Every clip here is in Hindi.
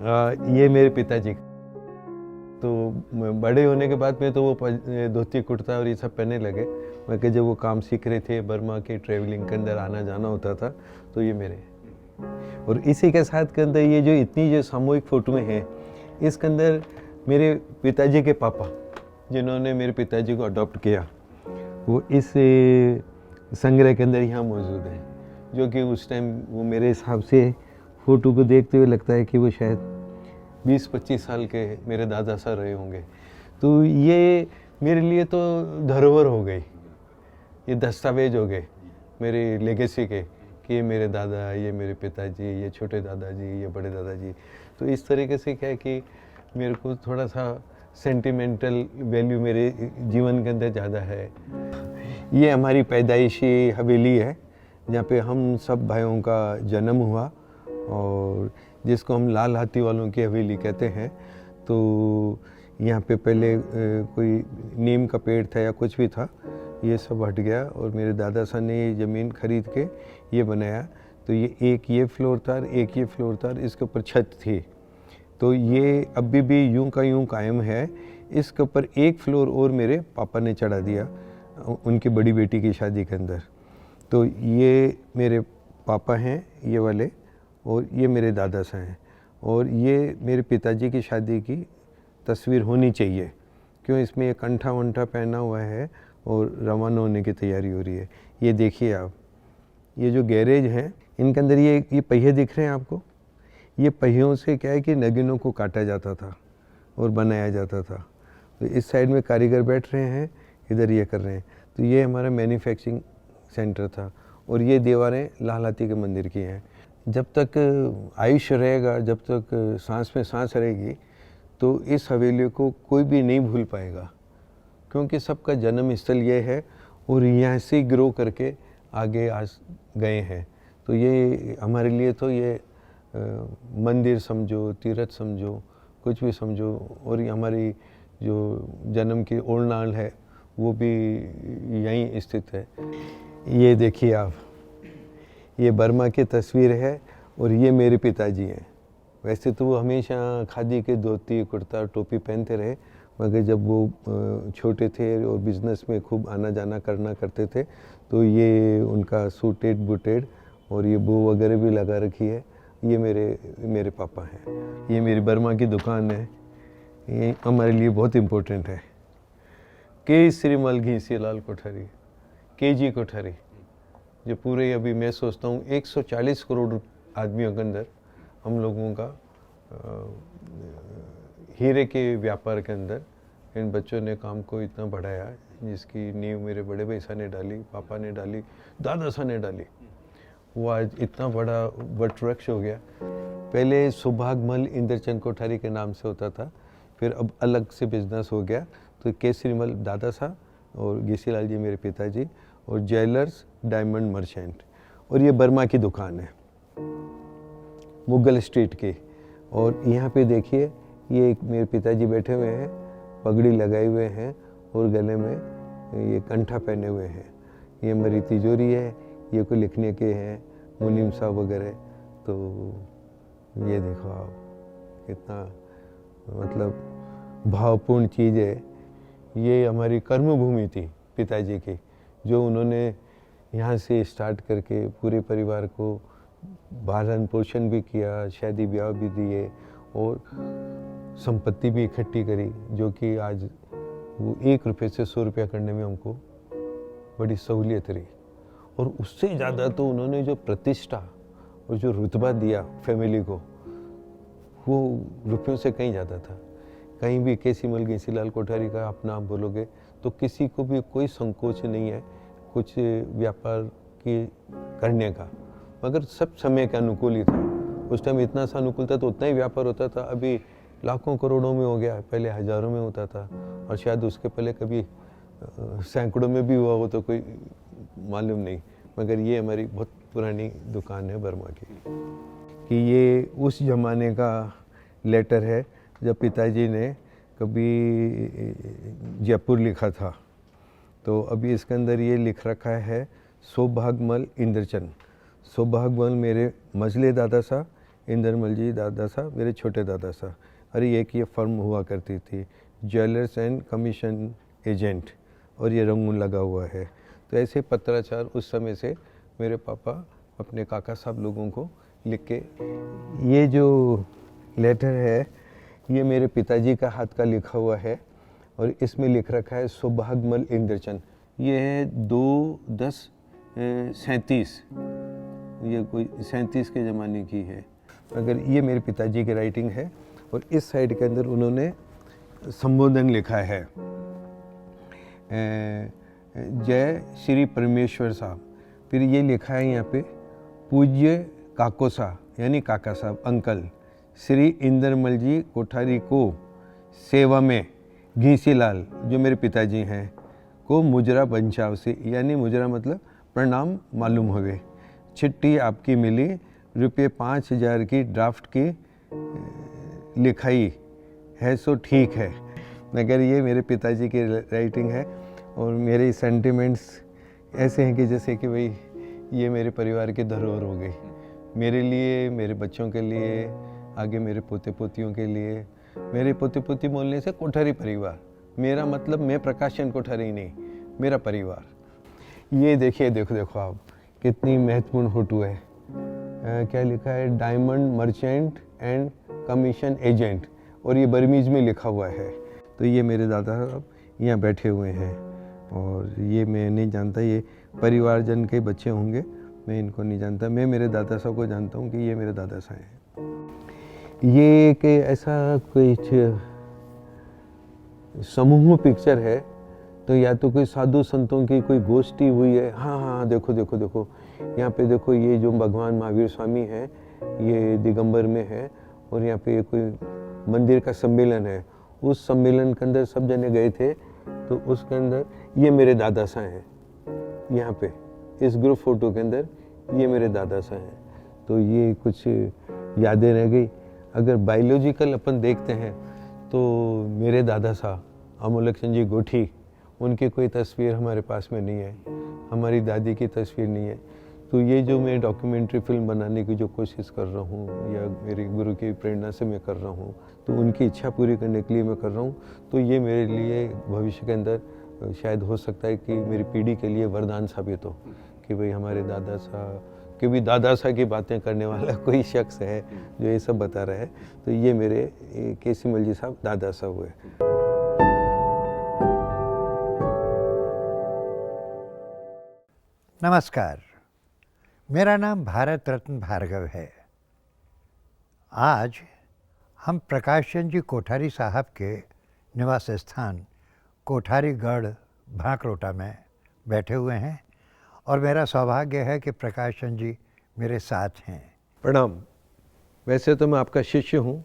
ये मेरे पिताजी। तो बड़े होने के बाद में तो वो धोती कुर्ता और ये सब पहनने लगे, मगर जब वो काम सीख रहे थे बर्मा के ट्रेवलिंग के अंदर आना जाना होता था तो ये मेरे। और इसी के साथ के अंदर ये जो इतनी जो सामूहिक फ़ोटोएँ हैं, इसके अंदर मेरे पिताजी के पापा जिन्होंने मेरे पिताजी को अडॉप्ट किया, वो इस संग्रह के अंदर यहाँ मौजूद है, जो कि उस टाइम वो मेरे हिसाब से फ़ोटो को देखते हुए लगता है कि वो शायद 20-25 साल के मेरे दादा साहब रहे होंगे। तो ये मेरे लिए तो धरोहर हो गई, ये दस्तावेज हो गए मेरे लेगेसी के, कि ये मेरे दादा, ये मेरे पिताजी, ये छोटे दादाजी, ये बड़े दादाजी। तो इस तरीके से क्या है कि मेरे को थोड़ा सा सेंटिमेंटल वैल्यू मेरे जीवन के अंदर ज़्यादा है। ये हमारी पैदाइशी हवेली है जहाँ पे हम सब भाइयों का जन्म हुआ, और जिसको हम लाल हाथी वालों की हवेली कहते हैं। तो यहाँ पे पहले कोई नीम का पेड़ था या कुछ भी था, ये सब हट गया और मेरे दादा साहब ने ये ज़मीन खरीद के ये बनाया। तो ये एक ये फ्लोर था, एक ये फ्लोर था, इसके ऊपर छत थी। तो ये अभी भी यूं का यूं कायम है। इसके ऊपर एक फ्लोर और मेरे पापा ने चढ़ा दिया उनकी बड़ी बेटी की शादी के अंदर। तो ये मेरे पापा हैं ये वाले, और ये मेरे दादा साहब हैं, और ये मेरे पिताजी की शादी की तस्वीर होनी चाहिए, क्यों इसमें ये कंठा वंठा पहना हुआ है और रवाना होने की तैयारी हो रही है। ये देखिए आप, ये जो गैरेज है इनके अंदर ये पहिए दिख रहे हैं आपको, ये पहियों से क्या है कि नगीनों को काटा जाता था और बनाया जाता था। तो इस साइड में कारीगर बैठ रहे हैं, इधर ये कर रहे हैं। तो ये हमारा मैन्युफैक्चरिंग सेंटर था, और ये दीवारें लाल हाथी के मंदिर की हैं। जब तक आयुष्य रहेगा, जब तक सांस में सांस रहेगी, तो इस हवेली को कोई भी नहीं भूल पाएगा, क्योंकि सबका जन्म स्थल ये है और यहाँ से ग्रो करके आगे आज गए हैं। तो ये हमारे लिए तो ये मंदिर समझो, तीर्थ समझो, कुछ भी समझो, और ये हमारी जो जन्म की ओरनाल है वो भी यहीं स्थित है। ये देखिए आप, ये बर्मा की तस्वीर है और ये मेरे पिताजी हैं। वैसे तो वो हमेशा खादी के धोती कुर्ता टोपी पहनते रहे, मगर जब वो छोटे थे और बिज़नेस में खूब आना जाना करना करते थे, तो ये उनका सूटेड बूटेड और ये बो वगैरह भी लगा रखी है। ये मेरे पापा हैं। ये मेरी बर्मा की दुकान है, ये हमारे लिए बहुत इम्पोर्टेंट है। के श्रीमल घीसी लाल कोठारी, KG कोठारी, जो पूरे अभी मैं सोचता हूँ 140 करोड़ आदमियों के अंदर हम लोगों का हीरे के व्यापार के अंदर इन बच्चों ने काम को इतना बढ़ाया, जिसकी नींव मेरे बड़े भाई साहब ने डाली, पापा ने डाली, दादा साहब ने डाली। वो आज इतना बड़ा वट वृक्ष हो गया। पहले सुभागमल इंद्रचंद कोठारी के नाम से होता था, फिर अब अलग से बिजनेस हो गया। तो केसरीमल दादा साहब और घीसीलाल जी मेरे पिताजी, और ज्वेलर्स डायमंड मर्चेंट, और ये बर्मा की दुकान है मुगल स्ट्रीट की। और यहाँ पे देखिए, ये एक मेरे पिताजी बैठे हुए हैं, पगड़ी लगाए हुए हैं और गले में ये कंठा पहने हुए हैं। ये हमारी तिजोरी है, ये कोई लिखने के हैं मुनीम साहब वगैरह। तो ये देखो आप, कितना मतलब भावपूर्ण चीज़ है। ये हमारी कर्मभूमि थी पिताजी की, जो उन्होंने यहाँ से स्टार्ट करके पूरे परिवार को पालन पोषण भी किया, शादी ब्याह भी दिए और संपत्ति भी इकट्ठी करी, जो कि आज वो 1 रुपये से 100 रुपया करने में हमको बड़ी सहूलियत रही। और उससे ज़्यादा तो उन्होंने जो प्रतिष्ठा और जो रुतबा दिया फैमिली को, वो रुपयों से कहीं ज़्यादा था। कहीं भी केसीमल घीसीलाल कोठारी का आप नाम बोलोगे तो किसी को भी कोई संकोच नहीं है कुछ व्यापार की करने का, मगर सब समय के अनुकूल ही था। उस टाइम इतना सा अनुकूल था तो उतना ही व्यापार होता था। अभी लाखों करोड़ों में हो गया, पहले हज़ारों में होता था, और शायद उसके पहले कभी सैकड़ों में भी हुआ हो तो कोई मालूम नहीं। मगर ये हमारी बहुत पुरानी दुकान है बर्मा की, कि ये उस ज़माने का लेटर है जब पिताजी ने कभी जयपुर लिखा था। तो अभी इसके अंदर ये लिख रखा है सौभागमल इंद्रचंद। सौभागमल मेरे मजले दादा साहब, इंदरमल जी दादा साहब मेरे छोटे दादा साहब। अरे एक ये फर्म हुआ करती थी, ज्वेलर्स एंड कमीशन एजेंट, और ये रंगून लगा हुआ है। तो ऐसे पत्राचार उस समय से मेरे पापा अपने काका साहब लोगों को लिख के, ये जो लेटर है ये मेरे पिताजी का हाथ का लिखा हुआ है, और इसमें लिख रखा है सौभाग्यमल इंद्रचंद। ये है 2/10/37, ये कोई 37 के ज़माने की है। अगर ये मेरे पिताजी की राइटिंग है, और इस साइड के अंदर उन्होंने संबोधन लिखा है, जय श्री परमेश्वर साहब। फिर ये लिखा है यहाँ पे, पूज्य काकोसा यानी काका साहब अंकल श्री इंदरमल जी कोठारी को सेवा में घीसीलाल जो मेरे पिताजी हैं को मुजरा बंचाव से, यानी मुजरा मतलब प्रणाम मालूम हुए। चिट्ठी आपकी मिली, रुपये 5,000 की ड्राफ्ट की लिखाई है, सो ठीक है। मगर ये मेरे पिताजी की राइटिंग है, और मेरे सेंटिमेंट्स ऐसे हैं कि जैसे कि भाई ये मेरे परिवार की धरोहर हो गई, मेरे लिए, मेरे बच्चों के लिए, आगे मेरे पोते पोतियों के लिए। मेरे पोते पोती बोलने से कोठारी परिवार, मेरा मतलब मैं प्रकाशन कोठारी नहीं, मेरा परिवार। ये देखिए, देखो देखो आप, कितनी महत्वपूर्ण फोटो है। क्या लिखा है, diamond merchant and commission agent, और ये बर्मीज में लिखा हुआ है। तो ये मेरे दादा साहब यहाँ बैठे हुए हैं, और ये मैं नहीं जानता, ये परिवारजन के बच्चे होंगे, मैं इनको नहीं जानता। मैं मेरे दादा साहब को जानता हूँ कि ये मेरे दादा साहब हैं। ये एक ऐसा कोई समूह पिक्चर है, तो या तो कोई साधु संतों की कोई गोष्ठी हुई है। हाँ हाँ, देखो देखो देखो, यहाँ पे देखो, ये जो भगवान महावीर स्वामी है ये दिगंबर में है, और यहाँ पे कोई मंदिर का सम्मेलन है। उस सम्मेलन के अंदर सब जने गए थे, तो उसके अंदर ये मेरे दादा साहब हैं। यहाँ पे इस ग्रुप फोटो के अंदर ये मेरे दादा साहब हैं। तो ये कुछ यादें रह गई। अगर बायोलॉजिकल अपन देखते हैं तो मेरे दादा साहब अमोलक जी गोठी, उनकी कोई तस्वीर हमारे पास में नहीं है, हमारी दादी की तस्वीर नहीं है। तो ये जो मैं डॉक्यूमेंट्री फिल्म बनाने की जो कोशिश कर रहा हूँ, या मेरे गुरु की प्रेरणा से मैं कर रहा हूँ, तो उनकी इच्छा पूरी करने के लिए मैं कर रहा हूँ। तो ये मेरे लिए भविष्य के अंदर शायद हो सकता है कि मेरी पीढ़ी के लिए वरदान साबित हो कि भाई हमारे दादा साहब कि भी दादा साहब की बातें करने वाला कोई शख्स है जो ये सब बता रहा है। तो ये मेरे केसी मल जी साहब दादा साहब हुए। नमस्कार, मेरा नाम भारत रत्न भार्गव है। आज हम प्रकाश चंद जी कोठारी साहब के निवास स्थान कोठारीगढ़ भांकरोटा में बैठे हुए हैं, और मेरा सौभाग्य है कि प्रकाश चंद जी मेरे साथ हैं। प्रणाम। वैसे तो मैं आपका शिष्य हूँ,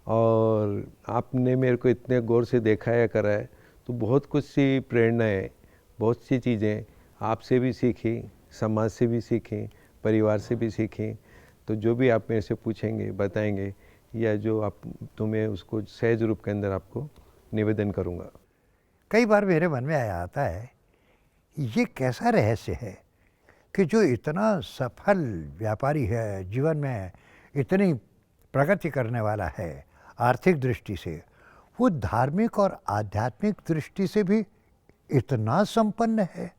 और आपने मेरे को इतने गौर से देखा है, करा है, तो बहुत कुछ सी प्रेरणाएँ, बहुत सी चीज़ें आपसे भी सीखी, समाज से भी सीखी, परिवार से भी सीखी। तो जो भी आप मेरे से पूछेंगे, बताएंगे, या जो आप तो मैं उसको सहज रूप के अंदर आपको निवेदन करूँगा। कई बार मेरे मन में आया आता है, ये कैसा रहस्य है कि जो इतना सफल व्यापारी है, जीवन में इतनी प्रगति करने वाला है आर्थिक दृष्टि से, वो धार्मिक और आध्यात्मिक दृष्टि से भी इतना संपन्न है।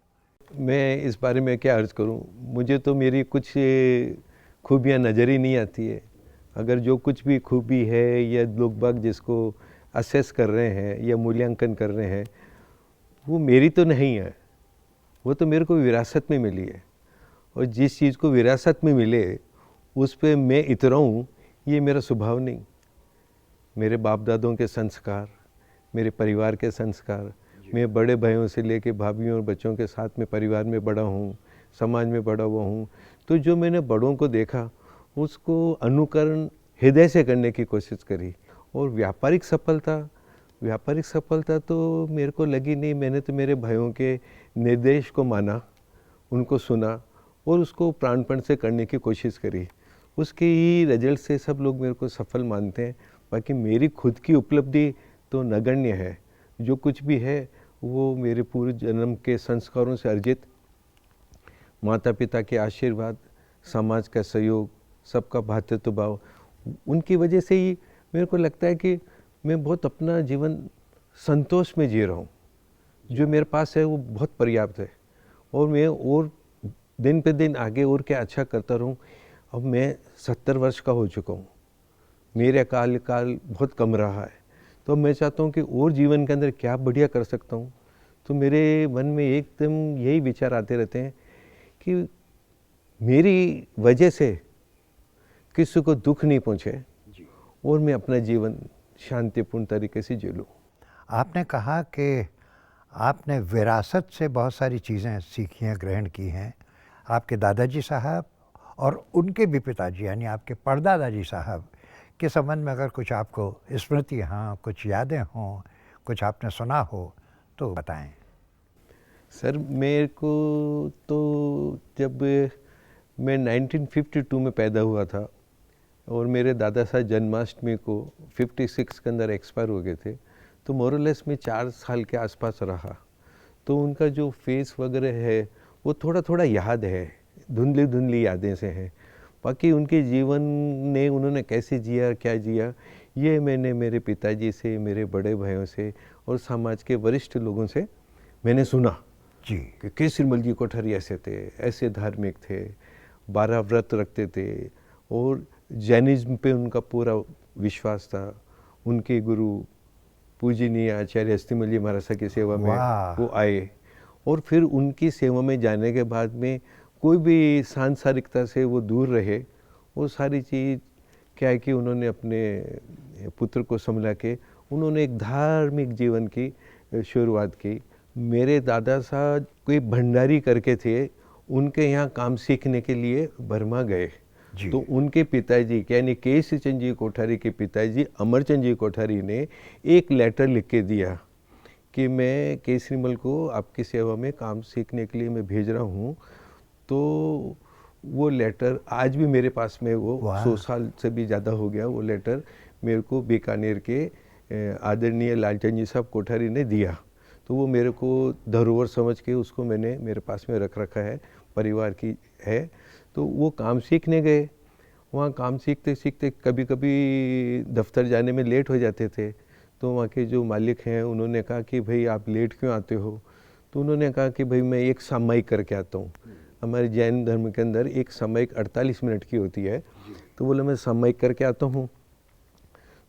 मैं इस बारे में क्या अर्ज करूं, मुझे तो मेरी कुछ खूबियां नज़र ही नहीं आती है। अगर जो कुछ भी खूबी है या लोग बाग जिसको असेस कर रहे हैं या मूल्यांकन कर रहे हैं, वो मेरी तो नहीं है, वो तो मेरे को विरासत में मिली है। और जिस चीज़ को विरासत में मिले उस पे मैं इतराऊँ, ये मेरा स्वभाव नहीं। मेरे बाप दादों के संस्कार, मेरे परिवार के संस्कार, मैं बड़े भाइयों से लेके भाभीयों और बच्चों के साथ में परिवार में बड़ा हूँ, समाज में बड़ा हुआ हूँ। तो जो मैंने बड़ों को देखा उसको अनुकरण हृदय से करने की कोशिश करी। और व्यापारिक सफलता तो मेरे को लगी नहीं। मैंने तो मेरे भाइयों के निर्देश को माना, उनको सुना और उसको प्राणपण से करने की कोशिश करी। उसके ही रिजल्ट से सब लोग मेरे को सफल मानते हैं। बाकी मेरी खुद की उपलब्धि तो नगण्य है। जो कुछ भी है वो मेरे पूर्व जन्म के संस्कारों से अर्जित, माता पिता के आशीर्वाद, समाज का सहयोग, सबका भ्रातृत्व भाव, उनकी वजह से ही मेरे को लगता है कि मैं बहुत अपना जीवन संतोष में जी रहा हूँ। जो मेरे पास है वो बहुत पर्याप्त है, और मैं और दिन पे दिन आगे और क्या अच्छा करता रहूँ। अब मैं 70 वर्ष का हो चुका हूँ, मेरे काल बहुत कम रहा है, तो मैं चाहता हूँ कि और जीवन के अंदर क्या बढ़िया कर सकता हूँ। तो मेरे मन में एकदम यही विचार आते रहते हैं कि मेरी वजह से किसी को दुख नहीं पहुँचे और मैं अपना जीवन शांतिपूर्ण तरीके से जी लूँ। आपने कहा कि आपने विरासत से बहुत सारी चीज़ें सीखी हैं, ग्रहण की हैं। आपके दादाजी साहब और उनके भी पिताजी यानी आपके परदादाजी साहब के संबंध में अगर कुछ आपको स्मृति हाँ, कुछ यादें हों, कुछ आपने सुना हो तो बताएं। सर मेरे को तो जब मैं 1952 में पैदा हुआ था और मेरे दादा साहब जन्माष्टमी को 56 के अंदर एक्सपायर हो गए थे, तो मोरलेस में 4 साल के आसपास रहा। तो उनका जो फेस वगैरह है वो थोड़ा थोड़ा याद है, धुंधली धुंधली यादें से हैं। बाकी उनके जीवन ने उन्होंने कैसे जिया, क्या जिया, ये मैंने मेरे पिताजी से, मेरे बड़े भाइयों से और समाज के वरिष्ठ लोगों से मैंने सुना जी कि केसरीमल जी कोठारी ऐसे थे, ऐसे धार्मिक थे, 12 व्रत रखते थे और जैनिज्म पे उनका पूरा विश्वास था। उनके गुरु पूजनीय आचार्य अस्थिमल जी महाराज की सेवा में वो आए और फिर उनकी सेवा में जाने के बाद में कोई भी सांसारिकता से वो दूर रहे। वो सारी चीज़ क्या है कि उन्होंने अपने पुत्र को संभला के उन्होंने एक धार्मिक जीवन की शुरुआत की। मेरे दादा साहब कोई भंडारी करके थे, उनके यहाँ काम सीखने के लिए बर्मा गए। तो उनके पिताजी यानी केसरी चंद जी कोठारी के पिताजी अमरचंद जी कोठारी ने एक लेटर लिख के दिया कि मैं केसरीमल को आपकी सेवा में काम सीखने के लिए मैं भेज रहा हूँ। तो वो लेटर आज भी मेरे पास में, वो 100 साल से भी ज़्यादा हो गया, वो लेटर मेरे को बीकानेर के आदरणीय लालचंद जी साहब कोठारी ने दिया। तो वो मेरे को धरोहर समझ के उसको मैंने मेरे पास में रख रखा है, परिवार की है। तो वो काम सीखने गए, वहाँ काम सीखते सीखते कभी कभी दफ्तर जाने में लेट हो जाते थे। तो वहाँ के जो मालिक हैं उन्होंने कहा कि भाई आप लेट क्यों आते हो? तो उन्होंने कहा कि भाई मैं एक सामयिक करके आता हूँ। हमारे जैन धर्म के अंदर एक सामयिक 48 मिनट की होती है। तो बोले मैं सामयिक करके आता हूँ,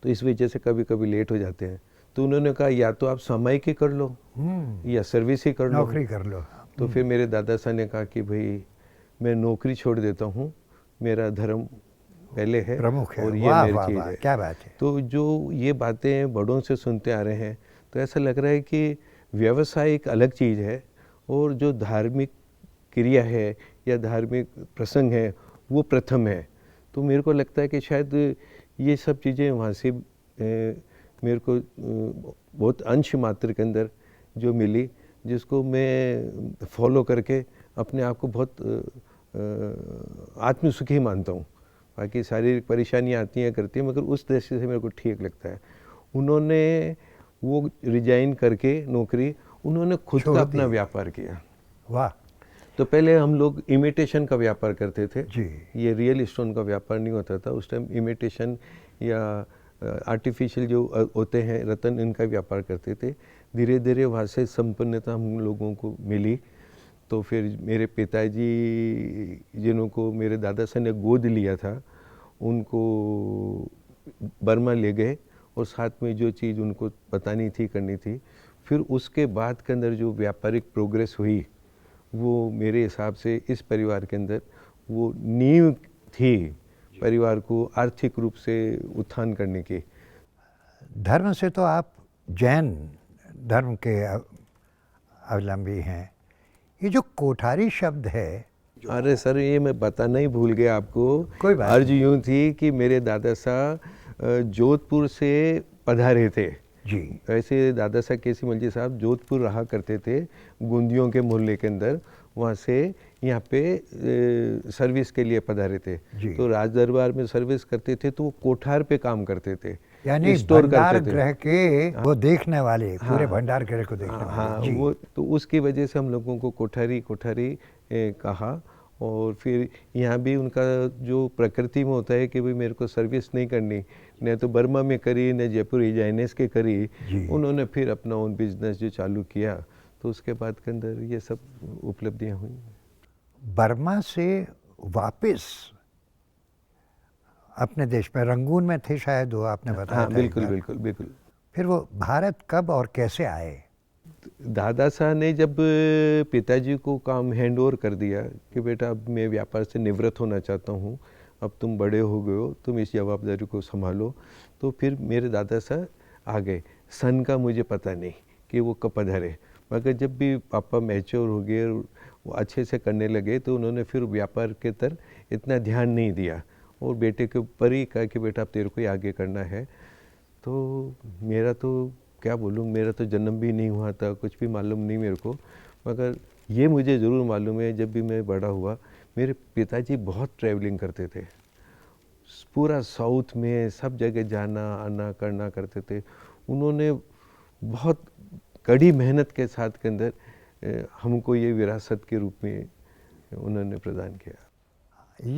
तो इस वजह से कभी कभी लेट हो जाते हैं। तो उन्होंने कहा या तो आप सामयिक ही कर लो या सर्विस ही कर लो, नौकरी कर लो। तो फिर मेरे दादा साहब ने कहा कि भाई मैं नौकरी छोड़ देता हूँ, मेरा धर्म पहले है, प्रमुख है। और ये मेरी चीज़ है। क्या बात है। तो जो ये बातें बड़ों से सुनते आ रहे हैं तो ऐसा लग रहा है कि व्यवसाय एक अलग चीज़ है और जो धार्मिक क्रिया है या धार्मिक प्रसंग है वो प्रथम है। तो मेरे को लगता है कि शायद ये सब चीज़ें वहाँ से मेरे को बहुत अंश मात्र के अंदर जो मिली, जिसको मैं फॉलो करके अपने आप को बहुत आत्मसुखी मानता हूँ। बाकी शारीरिक परेशानियाँ आती हैं करती हैं, मगर उस दृष्टि से मेरे को ठीक लगता है। उन्होंने वो रिजाइन करके नौकरी, उन्होंने खुद का अपना व्यापार किया। वाह। तो पहले हम लोग इमिटेशन का व्यापार करते थे जी। ये रियल स्टोन का व्यापार नहीं होता था उस टाइम। इमिटेशन या आर्टिफिशियल जो होते हैं रत्न, इनका व्यापार करते थे। धीरे धीरे वहाँ से संपन्नता हम लोगों को मिली। तो फिर मेरे पिताजी जिनको मेरे दादा साहब ने गोद लिया था, उनको बर्मा ले गए और साथ में जो चीज़ उनको बतानी थी, करनी थी। फिर उसके बाद के अंदर जो व्यापारिक प्रोग्रेस हुई वो मेरे हिसाब से इस परिवार के अंदर वो नींव थी परिवार को आर्थिक रूप से उत्थान करने की। धर्म से तो आप जैन धर्म के अवलंबी हैं। ये जो कोठारी शब्द है, अरे सर ये मैं बताना ही भूल गया आपको। कोई बात अर्ज यूँ थी कि मेरे दादा साहब जोधपुर से पधारे थे जी। ऐसे दादा साहब केसरीमल जी साहब जोधपुर रहा करते थे, गोंदियों के मोहल्ले के अंदर। वहाँ से यहाँ पे सर्विस के लिए पधारे थे। तो राज दरबार में सर्विस करते थे, तो वो कोठार पे काम करते थे, यानी स्टोर भंडार करते थे। गृह के वो देखने वाले, पूरे भंडार गृह को देखने वाले। हाँ जी। वो तो उसकी वजह से हम लोगों को कोठारी कहा। और फिर यहाँ भी उनका जो प्रकृति में होता है कि भाई मेरे को सर्विस नहीं करनी, न तो बर्मा में करी न जयपुर एजाइनेस के करी, जी। उन्होंने फिर अपना ओन बिजनेस जो चालू किया, तो उसके बाद के अंदर ये सब उपलब्धियाँ हुई। बर्मा से वापस अपने देश में रंगून में थे शायद वो, आपने बताया हाँ था एक बिल्कुल बार। बिल्कुल बिल्कुल। फिर वो भारत कब और कैसे आए? दादा साहब ने जब पिताजी को काम हैंड ओवर कर दिया कि बेटा अब मैं व्यापार से निवृत्त होना चाहता हूँ, अब तुम बड़े हो गए हो, तुम इस जवाबदारी को संभालो, तो फिर मेरे दादा साहब आ गए। सन का मुझे पता नहीं कि वो कब पधारे, मगर जब भी पापा मैच्योर हो गए और वो अच्छे से करने लगे तो उन्होंने फिर व्यापार के तरफ इतना ध्यान नहीं दिया और बेटे के ऊपर ही कहा कि बेटा अब तेरे को ही आगे करना है। तो मेरा तो क्या बोलूँ, मेरा तो जन्म भी नहीं हुआ था, कुछ भी मालूम नहीं मेरे को, मगर ये मुझे ज़रूर मालूम है जब भी मैं बड़ा हुआ, मेरे पिताजी बहुत ट्रैवलिंग करते थे, पूरा साउथ में सब जगह जाना आना करना करते थे। उन्होंने बहुत कड़ी मेहनत के साथ के अंदर हमको ये विरासत के रूप में उन्होंने प्रदान किया।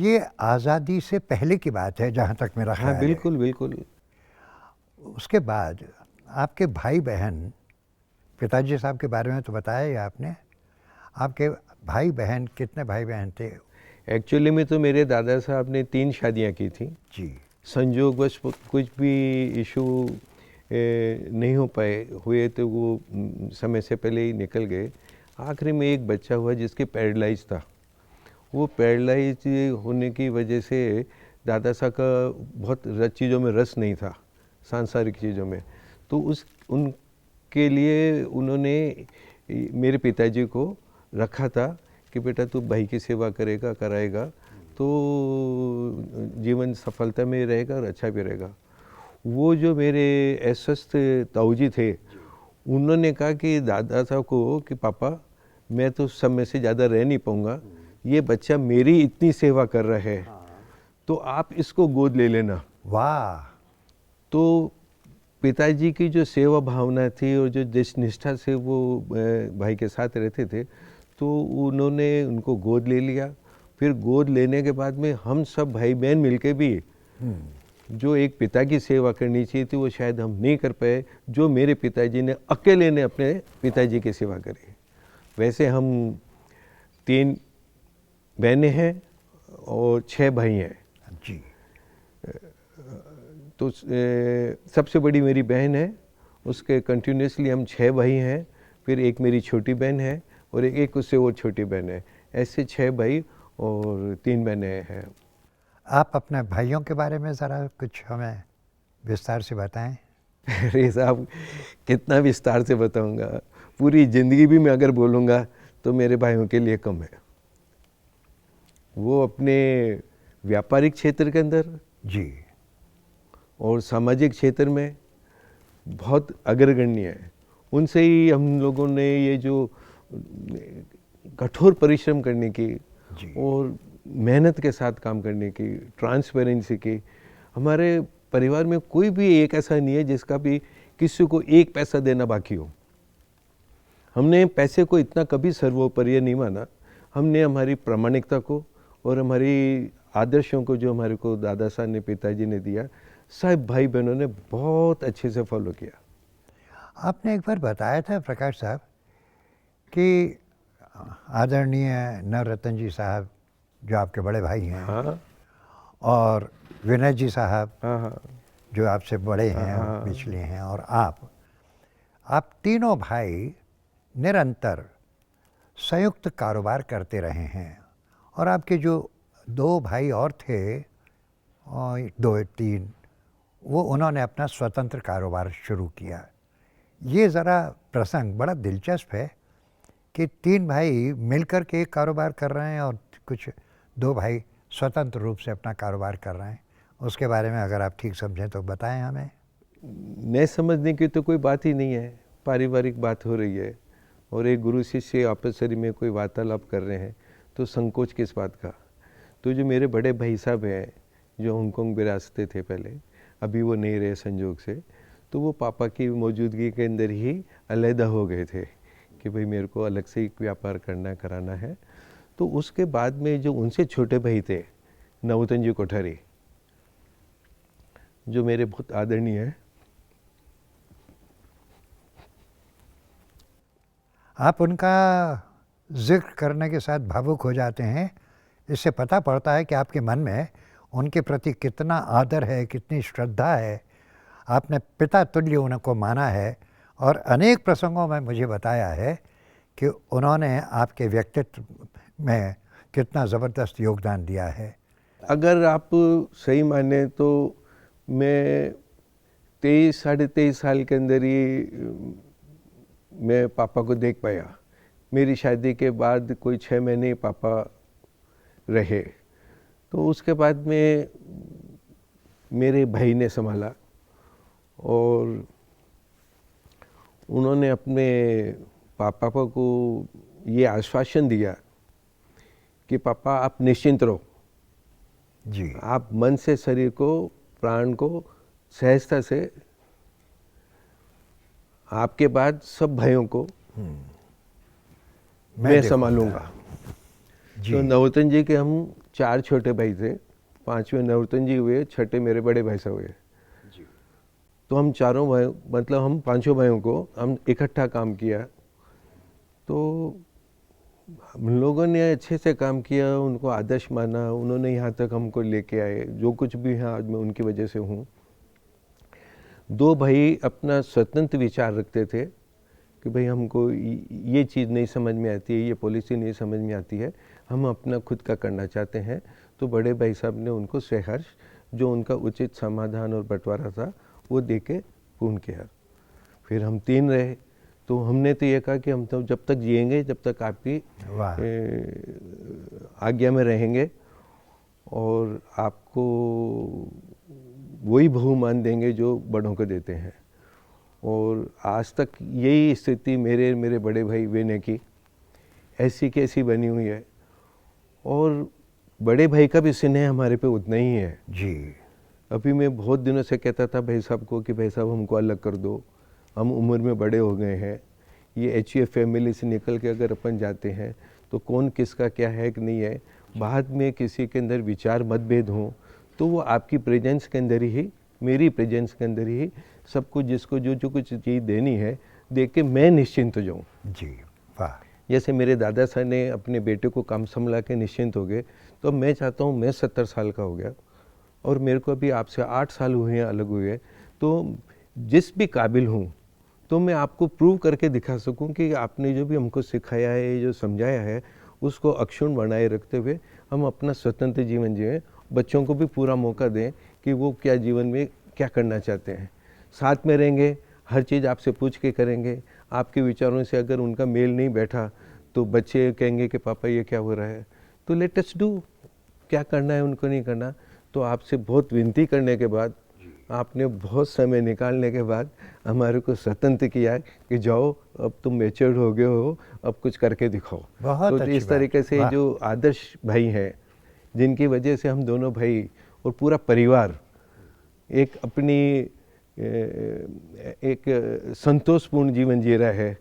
ये आज़ादी से पहले की बात है जहाँ तक मेरा ख्याल हाँ है। बिल्कुल बिल्कुल। उसके बाद आपके भाई बहन, पिताजी साहब के बारे में तो बताया ही आपने, आपके भाई बहन, कितने भाई बहन थे? एक्चुअली में तो मेरे दादा साहब ने 3 शादियाँ की थी। जी। संयोगवश कुछ भी इशू नहीं हो पाए हुए तो वो समय से पहले ही निकल गए। आखिरी में एक बच्चा हुआ जिसके पैरालाइज था। वो पैरालाइज होने की वजह से दादा साहब का बहुत चीज़ों में रस नहीं था, सांसारिक चीज़ों में, तो उनके लिए उन्होंने मेरे पिताजी को रखा था कि बेटा तू भाई की सेवा करेगा कराएगा तो जीवन सफलता में रहेगा और अच्छा भी रहेगा। वो जो मेरे एसस्थ ताऊजी थे, उन्होंने कहा कि दादा साहब को कि पापा मैं तो समय से ज़्यादा रह नहीं पाऊँगा, ये बच्चा मेरी इतनी सेवा कर रहा है तो आप इसको गोद ले लेना। वाह। तो पिताजी की जो सेवा भावना थी और जो देश निष्ठा से वो भाई के साथ रहते थे, तो उन्होंने उनको गोद ले लिया। फिर गोद लेने के बाद में हम सब भाई बहन मिलके भी जो एक पिता की सेवा करनी चाहिए थी वो शायद हम नहीं कर पाए, जो मेरे पिताजी ने अकेले ने अपने पिताजी की सेवा करी। वैसे हम 3 बहनें हैं और 6 भाई हैं। जी। तो सबसे बड़ी मेरी बहन है, उसके कंटिन्यूसली हम 6 भाई हैं, फिर एक मेरी छोटी बहन है और एक उससे और छोटी बहन है, ऐसे 6 भाई और 3 बहनें हैं। आप अपने भाइयों के बारे में ज़रा कुछ हमें विस्तार से बताएं। अरे साहब कितना विस्तार से बताऊंगा, पूरी ज़िंदगी भी मैं अगर बोलूँगा तो मेरे भाइयों के लिए कम है। वो अपने व्यापारिक क्षेत्र के अंदर जी। और सामाजिक क्षेत्र में बहुत अग्रगण्य है। उनसे ही हम लोगों ने ये जो कठोर परिश्रम करने की जी। और मेहनत के साथ काम करने की, ट्रांसपेरेंसी की, हमारे परिवार में कोई भी एक ऐसा नहीं है जिसका भी किसी को एक पैसा देना बाकी हो। हमने पैसे को इतना कभी सर्वोपरि नहीं माना। हमने हमारी प्रामाणिकता को और हमारी आदर्शों को जो हमारे को दादा साहब ने, पिताजी ने दिया, सब भाई बहनों ने बहुत अच्छे से फॉलो किया। आपने एक बार बताया था प्रकाश साहब कि आदरणीय नवरत्न जी साहब जो आपके बड़े भाई हैं, हाँ और विनय जी साहब हाँ हाँ जो आपसे बड़े हैं, हाँ। पिछले हैं, और आप तीनों भाई निरंतर संयुक्त कारोबार करते रहे हैं। और आपके जो 2 भाई और थे, और 2-3, वो उन्होंने अपना स्वतंत्र कारोबार शुरू किया। ये ज़रा प्रसंग बड़ा दिलचस्प है कि 3 भाई मिलकर के एक कारोबार कर रहे हैं और कुछ 2 भाई स्वतंत्र रूप से अपना कारोबार कर रहे हैं। उसके बारे में अगर आप ठीक समझें तो बताएं हमें। न समझने की तो कोई बात ही नहीं है, पारिवारिक बात हो रही है और एक गुरु शिष्य आपसरी में कोई वार्तालाप कर रहे हैं तो संकोच किस बात का। तो जो मेरे बड़े भाई साहब हैं जो हांगकांग विरासते थे पहले, अभी वो नहीं रहे संजोग से, तो वो पापा की मौजूदगी के अंदर ही अलहदा हो गए थे कि भाई मेरे को अलग से एक व्यापार करना कराना है। तो उसके बाद में जो उनसे छोटे भाई थे नवोतन जी कोठारी, जो मेरे बहुत आदरणीय है। आप उनका जिक्र करने के साथ भावुक हो जाते हैं। इससे पता पड़ता है कि आपके मन में उनके प्रति कितना आदर है, कितनी श्रद्धा है। आपने पिता तुल्य उनको माना है और अनेक प्रसंगों में मुझे बताया है कि उन्होंने आपके व्यक्तित्व में कितना ज़बरदस्त योगदान दिया है। अगर आप सही माने तो मैं 23 साढ़े 23 साल के अंदर ही मैं पापा को देख पाया। मेरी शादी के बाद कोई 6 महीने पापा रहे, तो उसके बाद में मेरे भाई ने संभाला और उन्होंने अपने पापा को ये आश्वासन दिया कि पापा आप निश्चिंत रहो जी, आप मन से शरीर को प्राण को सहजता से, आपके बाद सब भाइयों को मैं संभालूंगा। तो नवोतन जी के हम 4 छोटे भाई थे, 5वें नवोतन जी हुए, 6ठे मेरे बड़े भाई साहब हुए। तो हम चारों भाई, मतलब हम 5 भाइयों को हम इकट्ठा काम किया। तो हम लोगों ने अच्छे से काम किया, उनको आदर्श माना, उन्होंने यहाँ तक हमको लेके आए। जो कुछ भी है आज मैं उनकी वजह से हूँ। 2 भाई अपना स्वतंत्र विचार रखते थे कि भाई हमको ये चीज़ नहीं समझ में आती है, ये पॉलिसी नहीं समझ में आती है, हम अपना खुद का करना चाहते हैं। तो बड़े भाई साहब ने उनको सहर्ष जो उनका उचित समाधान और बंटवारा था वो दे के पूर्ण किया। फिर हम 3 रहे। तो हमने तो ये कहा कि हम तो जब तक जिएंगे जब तक आपकी आज्ञा में रहेंगे और आपको वही बहुमान देंगे जो बड़ों को देते हैं। और आज तक यही स्थिति मेरे बड़े भाई वेने की ऐसी कैसी बनी हुई है। और बड़े भाई का भी स्नेह हमारे पे उतना ही है जी। अभी मैं बहुत दिनों से कहता था भाई साहब को कि भाई साहब हमको अलग कर दो, हम उम्र में बड़े हो गए हैं, ये HUF फैमिली से निकल के अगर अपन जाते हैं तो कौन किसका क्या है कि नहीं है। बाद में किसी के अंदर विचार मतभेद हों तो वो आपकी प्रेजेंस के अंदर ही, मेरी प्रेजेंस के अंदर ही सब कुछ जिसको जो कुछ चीज़ देनी है दे के मैं निश्चिंत हो जाऊँ। जी, वाह। जैसे मेरे दादा साहब ने अपने बेटे को काम संभला के निश्चिंत हो गए, तो मैं चाहता हूँ मैं 70 साल का हो गया और मेरे को अभी आपसे 8 साल हुए हैं अलग हुए, तो जिस भी काबिल हूँ तो मैं आपको प्रूव करके दिखा सकूं कि आपने जो भी हमको सिखाया है, जो समझाया है, उसको अक्षुण्ण बनाए रखते हुए हम अपना स्वतंत्र जीवन जिएं। बच्चों को भी पूरा मौका दें कि वो क्या जीवन में क्या करना चाहते हैं। साथ में रहेंगे, हर चीज़ आपसे पूछ के करेंगे। आपके विचारों से अगर उनका मेल नहीं बैठा तो बच्चे कहेंगे कि पापा ये क्या हो रहा है, तो लेट अस डू, क्या करना है उनको नहीं करना। तो आपसे बहुत विनती करने के बाद, आपने बहुत समय निकालने के बाद हमारे को स्वतंत्र किया कि जाओ अब तुम मैच्योर्ड हो गए हो, अब कुछ करके दिखाओ। बहुत तो अच्छी इस तरीके बात। से वाह। जो आदर्श भाई हैं, जिनकी वजह से हम दोनों भाई और पूरा परिवार एक अपनी एक संतोषपूर्ण जीवन जी रहा है।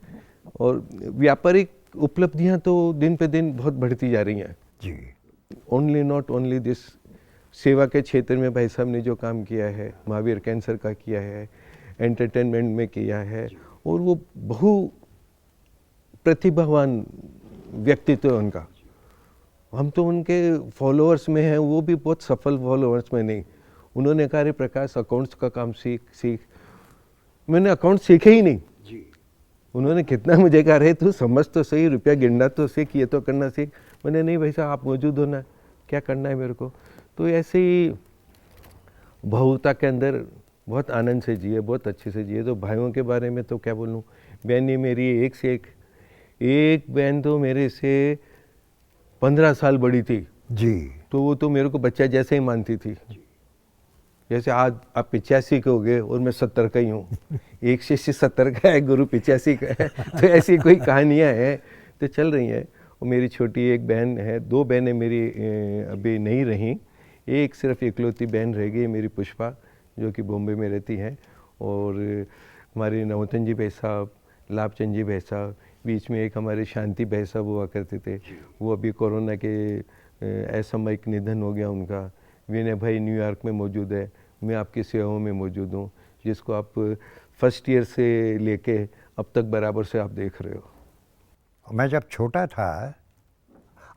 और व्यापारिक उपलब्धियां तो दिन पे दिन बहुत बढ़ती जा रही हैं। जी, नॉट ओनली दिस, सेवा के क्षेत्र में भाई साहब ने जो काम किया है, महावीर कैंसर का किया है, एंटरटेनमेंट में किया है, और वो बहु प्रतिभावान व्यक्तित्व है उनका। हम तो उनके फॉलोअर्स में हैं, वो भी बहुत सफल फॉलोअर्स में नहीं। उन्होंने कहा प्रकाश अकाउंट्स का काम सीख। मैंने अकाउंट सीखे ही नहीं जी। उन्होंने कितना मुझे कहा रहे तू समझ तो सही, रुपया गिनना तो सीख, ये तो करना सीख। मैंने नहीं भाई साहब आप मौजूद होना, क्या करना है मेरे को। तो ऐसे ही बहुता के अंदर बहुत आनंद से जिए, बहुत अच्छे से जिए। तो भाइयों के बारे में तो क्या बोलूँ, बहनें मेरी एक से एक बहन तो मेरे से 15 साल बड़ी थी जी। तो वो तो मेरे को बच्चा जैसे ही मानती थी। जैसे आज आप 85 के हो गए और मैं 70 का ही हूँ। एक शिष्य 70 का है, गुरु 85 का है। तो ऐसी कोई कहानियाँ हैं तो चल रही हैं। और मेरी छोटी एक बहन है, 2 बहनें मेरी अभी नहीं रहीं, एक सिर्फ इकलौती बहन रह गई मेरी पुष्पा, जो कि बॉम्बे में रहती है। और हमारे नवोतन जी भाई साहब, लाभचंद जी भाई साहब, बीच में एक हमारे शांति भाई साहब हुआ करते थे, वो अभी कोरोना के असामयिक निधन हो गया उनका। विनय भाई न्यूयॉर्क में मौजूद है, मैं आपकी सेवाओं में मौजूद हूँ, जिसको आप फर्स्ट ईयर से लेके अब तक बराबर से आप देख रहे हो। मैं जब छोटा था,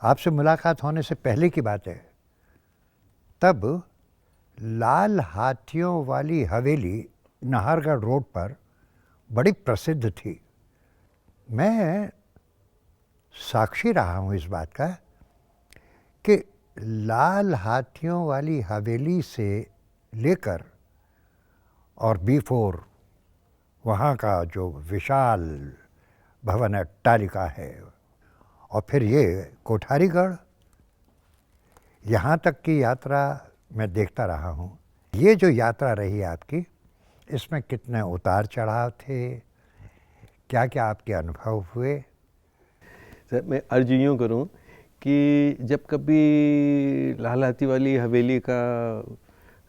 आपसे मुलाकात होने से पहले की बात है, तब लाल हाथियों वाली हवेली नाहरगढ़ रोड पर बड़ी प्रसिद्ध थी। मैं साक्षी रहा हूँ इस बात का कि लाल हाथियों वाली हवेली से लेकर और B4 वहाँ का जो विशाल भवन अट्टालिका है, और फिर ये कोठारीगढ़, यहाँ तक की यात्रा मैं देखता रहा हूँ। ये जो यात्रा रही आपकी, इसमें कितने उतार चढ़ाव थे, क्या क्या आपके अनुभव हुए? सर मैं अर्ज यूँ करूँ कि जब कभी लाल हाथी वाली हवेली का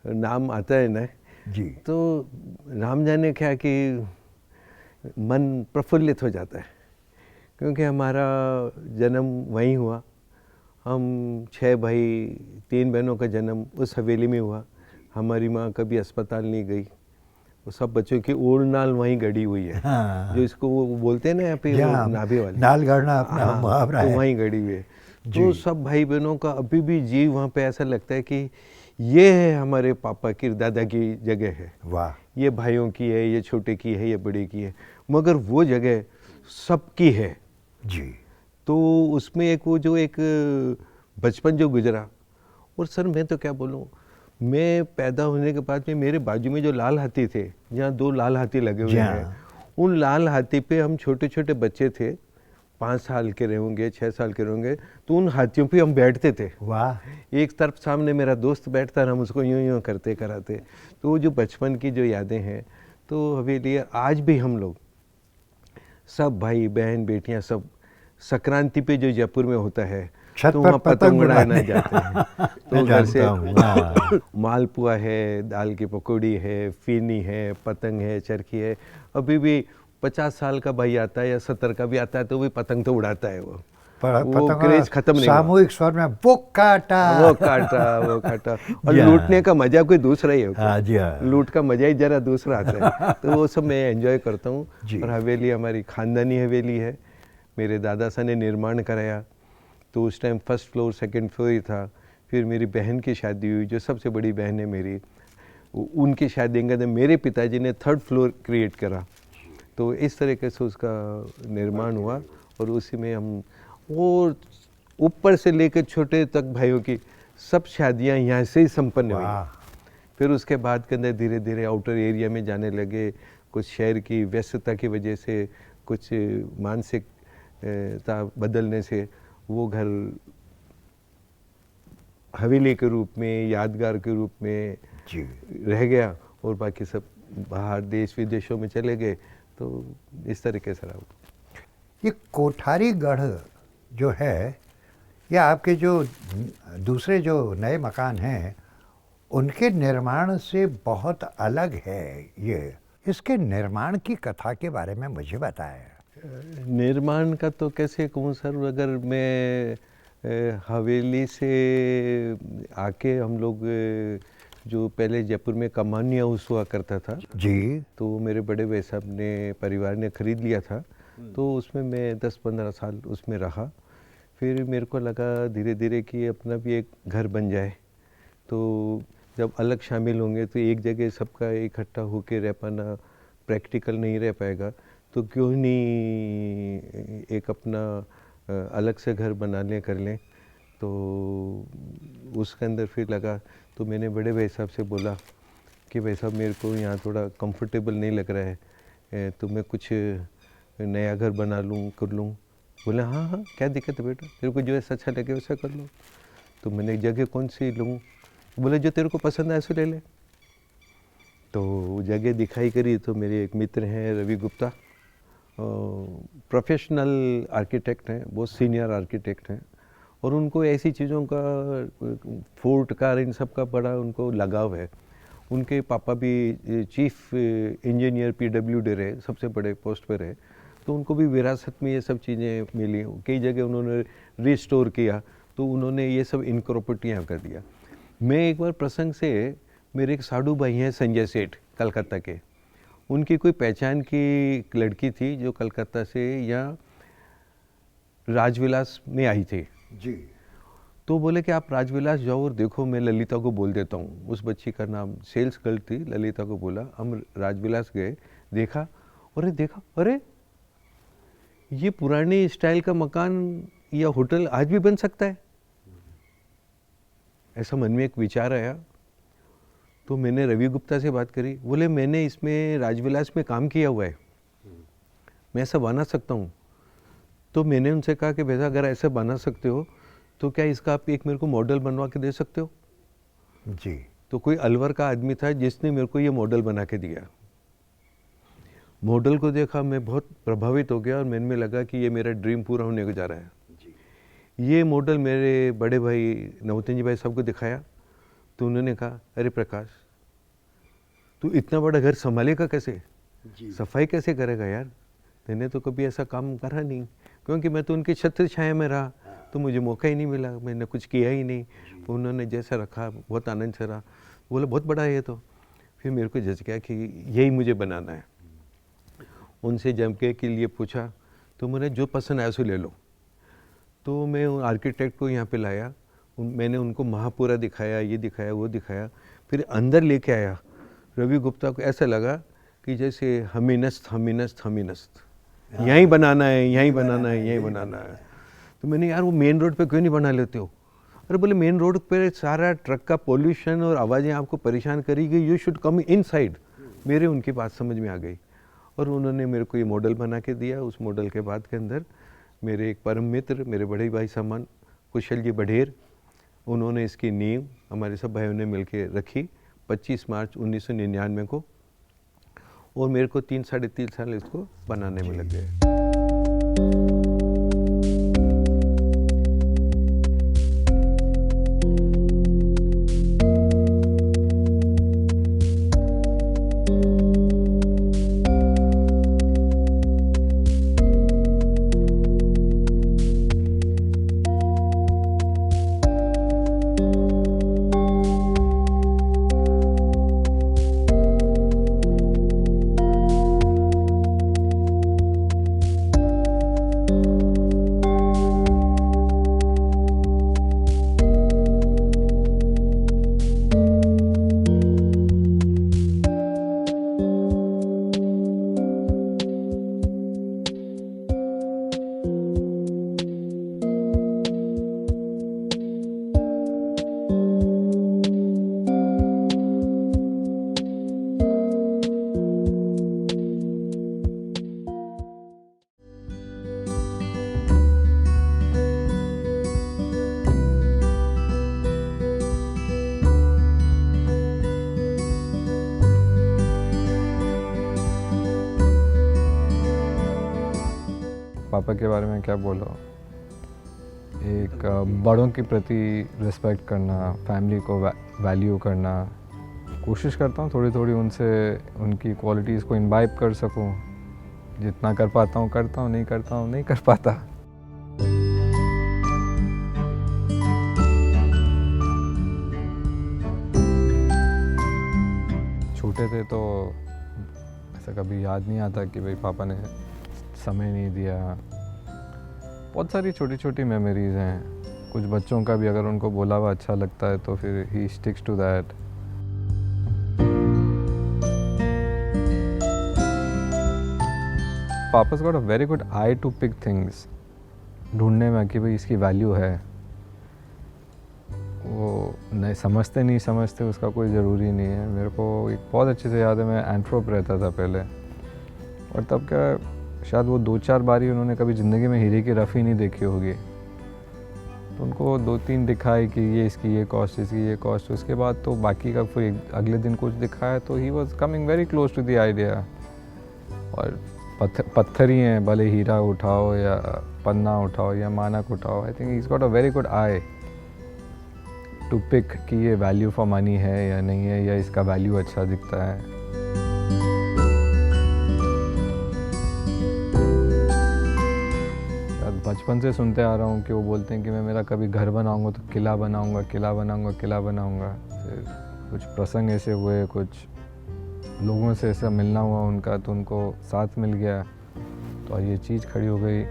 नाम आता है ना जी, तो राम जाने क्या कि मन प्रफुल्लित हो जाता है, क्योंकि हमारा जन्म वहीं हुआ। हम 6 भाई 3 बहनों का जन्म उस हवेली में हुआ। हमारी माँ कभी अस्पताल नहीं गई, वो सब बच्चों की ओढ़ नाल वहीं गड़ी हुई है। हाँ। जो इसको वो बोलते हैं ना यहाँ पे वो नाभे वाली, नाल गढ़ना अपना हाँ, मुहावरा तो है। वहीं गड़ी हुई है। जी। तो सब भाई बहनों का अभी भी जीव वहाँ पे ऐसा लगता है कि ये है हमारे पापा की दादा की जगह है, वाह। ये भाइयों की है, ये छोटे की है, ये बड़े की है, मगर वो जगह सबकी है। जी, तो उसमें एक वो जो एक बचपन जो गुजरा, और सर मैं तो क्या बोलूँ, मैं पैदा होने के बाद में मेरे बाजू में जो लाल हाथी थे, जहाँ 2 लाल हाथी लगे हुए हैं, उन लाल हाथी पे हम छोटे छोटे बच्चे थे, 5 साल के रहे होंगे, 6 साल के रहे होंगे, तो उन हाथियों पे हम बैठते थे। वाह। एक तरफ सामने मेरा दोस्त बैठता और हम उसको यूं यूं करते कराते। तो वो जो बचपन की जो यादें हैं, तो हवेली आज भी हम लोग सब भाई बहन बेटियां सब संक्रांति पे जो जयपुर में होता है छत तो पर वहाँ पतंग उड़ाना उड़ाने जाते हैं। तो मैं घर से जानता हूँ, वाह। मालपुआ है, दाल की पकौड़ी है, फीनी है, पतंग है, चरखी है। अभी भी 50 साल का भाई आता है या 70 का भी आता है तो भी पतंग तो उड़ाता है। वो पतंग क्रेज खत्म नहीं हुआ। सामूहिक स्वर में वो काटा वो काटा और जी हाँ। लूटने का मजा कोई दूसरा ही होता हाँ है। जी हाँ। लूट का मजा ही जरा दूसरा आता है। तो वो सब मैं एंजॉय करता हूँ। जी। और हवेली हमारी खानदानी हवेली है, मेरे दादा साहब ने निर्माण कराया, तो उस time first floor second floor ही था। फिर मेरी बहन की शादी हुई, जो सबसे बड़ी बहन है मेरी, उनकी शादी के बाद मेरे पिताजी ने 3rd फ्लोर क्रिएट करा। तो इस तरीके से उसका निर्माण हुआ और उसी में हम, और ऊपर से लेकर छोटे तक भाइयों की सब शादियां यहाँ से ही संपन्न हुई। फिर उसके बाद के अंदर धीरे धीरे आउटर एरिया में जाने लगे, कुछ शहर की व्यस्तता की वजह से, कुछ मानसिकता बदलने से वो घर हवेली के रूप में, यादगार के रूप में जी रह गया, और बाकी सब बाहर देश विदेशों में चले गए। तो इस तरीके से रहा। ये कोठारीगढ़ जो है, या आपके जो दूसरे जो नए मकान हैं उनके निर्माण से बहुत अलग है। ये इसके निर्माण की कथा के बारे में मुझे बताएं। निर्माण का तो कैसे कहूँ सर, अगर मैं हवेली से आके हम लोग जो पहले जयपुर में कमानी हाउस हुआ करता था जी, तो मेरे बड़े भाई साहब ने परिवार ने खरीद लिया था। तो उसमें मैं 10-15 साल उसमें रहा। फिर मेरे को लगा धीरे धीरे कि अपना भी एक घर बन जाए, तो जब अलग शामिल होंगे तो एक जगह सबका इकट्ठा होकर रह पाना प्रैक्टिकल नहीं रह पाएगा, तो क्यों नहीं एक अपना अलग से घर बना लें, कर लें। तो उसके अंदर फिर लगा, तो मैंने बड़े भाई साहब से बोला कि भाई साहब मेरे को यहाँ थोड़ा कंफर्टेबल नहीं लग रहा है, तो मैं कुछ नया घर बना लूँ, कर लूँ। बोले हाँ हाँ क्या दिक्कत है बेटा, तेरे को जो ऐसा अच्छा लगे वैसा कर लो। तो मैंने जगह कौन सी लूँ, बोले जो तेरे को पसंद है ऐसे ले ले। तो जगह दिखाई करी, तो मेरे एक मित्र हैं रवि गुप्ता, प्रोफेशनल आर्किटेक्ट हैं, बहुत सीनियर आर्किटेक्ट हैं, और उनको ऐसी चीज़ों का, फोर्ट कार इन सब का बड़ा उनको लगाव है। उनके पापा भी चीफ इंजीनियर PWD रहे, सबसे बड़े पोस्ट पर रहे। तो उनको भी विरासत में ये सब चीज़ें मिली। कई जगह उन्होंने रिस्टोर किया, तो उन्होंने ये सब इनकॉर्पोरेट यहाँ कर दिया। मैं एक बार प्रसंग से, मेरे एक साधु भाई हैं संजय सेठ कलकत्ता के, उनकी कोई पहचान की एक लड़की थी जो कलकत्ता से यहाँ राजविलास में आई थी जी। तो बोले कि आप राजविलास जाओ और देखो, मैं ललिता को बोल देता हूँ। उस बच्ची का नाम सेल्स गर्ल थी, ललिता को बोला। हम राजविलास गए, देखा, अरे ये पुराने स्टाइल का मकान या होटल आज भी बन सकता है। ऐसा मन में एक विचार आया। तो मैंने रवि गुप्ता से बात करी, बोले मैंने इसमें राजविलास में काम किया हुआ है, मैं ऐसा बना सकता हूँ। तो मैंने उनसे कहा कि भैया अगर ऐसा बना सकते हो तो क्या इसका आप एक मेरे को मॉडल बनवा के दे सकते हो? जी। तो कोई अलवर का आदमी था जिसने मेरे को ये मॉडल बना के दिया। मॉडल को देखा, मैं बहुत प्रभावित हो गया और मन में लगा कि ये मेरा ड्रीम पूरा होने को जा रहा है। ये मॉडल मेरे बड़े भाई नवतंजी भाई साहब को दिखाया, तो उन्होंने कहा, अरे प्रकाश, तू इतना बड़ा घर संभालेगा कैसे, सफाई कैसे करेगा यार, मैंने तो कभी ऐसा काम करा नहीं, क्योंकि मैं तो उनकी छत्र छाया में रहा, तो मुझे मौका ही नहीं मिला, मैंने कुछ किया ही नहीं। उन्होंने जैसा रखा बहुत आनंद से रहा। बोला बहुत बड़ा है ये तो। फिर मेरे को जज गया कि यही मुझे बनाना है। उनसे जमके के लिए पूछा, तो मुझे जो पसंद आया सो ले लो। तो मैं आर्किटेक्ट को यहाँ पे लाया, मैंने उनको महापुरा दिखाया, ये दिखाया, वो दिखाया। फिर अंदर लेके आया। रवि गुप्ता को ऐसा लगा कि जैसे हमीनस्त हमीनस्त हमीनस्त, यहीं बनाना है, यहीं बनाना है, यहीं बनाना है। तो मैंने, यार वो मेन रोड पे क्यों नहीं बना लेते हो? अरे बोले मेन रोड पे सारा ट्रक का पोल्यूशन और आवाज़ें आपको परेशान करेगी, यू शुड कम इनसाइड। मेरे उनकी बात समझ में आ गई और उन्होंने मेरे को ये मॉडल बना के दिया। उस मॉडल के बाद के अंदर मेरे एक परम मित्र, मेरे बड़े भाई समान कुशल जी बढ़ेर, उन्होंने इसकी नींव हमारे सब भाइयों ने मिलकर रखी 25 मार्च 1999 को, और मेरे को 3 साढ़े 3 साल इसको बनाने में लग गए। पापा के बारे में क्या बोलो, एक बड़ों के प्रति रिस्पेक्ट करना, फैमिली को वैल्यू करना। कोशिश करता हूँ थोड़ी थोड़ी उनसे उनकी क्वालिटीज़ को इम्बाइब कर सकूँ। जितना कर पाता हूँ करता हूँ, नहीं करता हूँ नहीं कर पाता। छोटे थे तो ऐसा कभी याद नहीं आता कि भाई पापा ने समय नहीं दिया। बहुत सारी छोटी छोटी मेमोरीज़ हैं। कुछ बच्चों का भी अगर उनको बोला हुआ अच्छा लगता है तो फिर ही स्टिक्स टू दैट। पापा's got a very good eye to pick things, ढूंढने में कि भाई इसकी वैल्यू है। वो नहीं समझते नहीं समझते उसका कोई ज़रूरी नहीं है। मेरे को एक बहुत अच्छे से याद है, मैं एंट्रोप रहता था पहले, और तब क्या शायद वो 2-4 बारी उन्होंने कभी ज़िंदगी में हीरे की रफ़ी नहीं देखी होगी, तो उनको 2-3 दिखाई कि ये इसकी ये कॉस्ट, इसकी ये कॉस्ट। उसके बाद तो बाकी का फिर अगले दिन कुछ दिखाया तो ही was coming very close to the idea. और पत्थर ही हैं, भले हीरा उठाओ या पन्ना उठाओ या मानक उठाओ। I think is got a very good I to pick कि ये वैल्यू फॉर मनी है या नहीं है, या इसका वैल्यू अच्छा दिखता है। बचपन से सुनते आ रहा हूँ कि वो बोलते हैं कि मैं मेरा कभी घर बनाऊँगा तो किला बनाऊँगा, किला बनाऊँगा, किला बनाऊँगा। फिर कुछ प्रसंग ऐसे हुए, कुछ लोगों से ऐसा मिलना हुआ उनका, तो उनको साथ मिल गया, तो ये चीज़ खड़ी हो गई।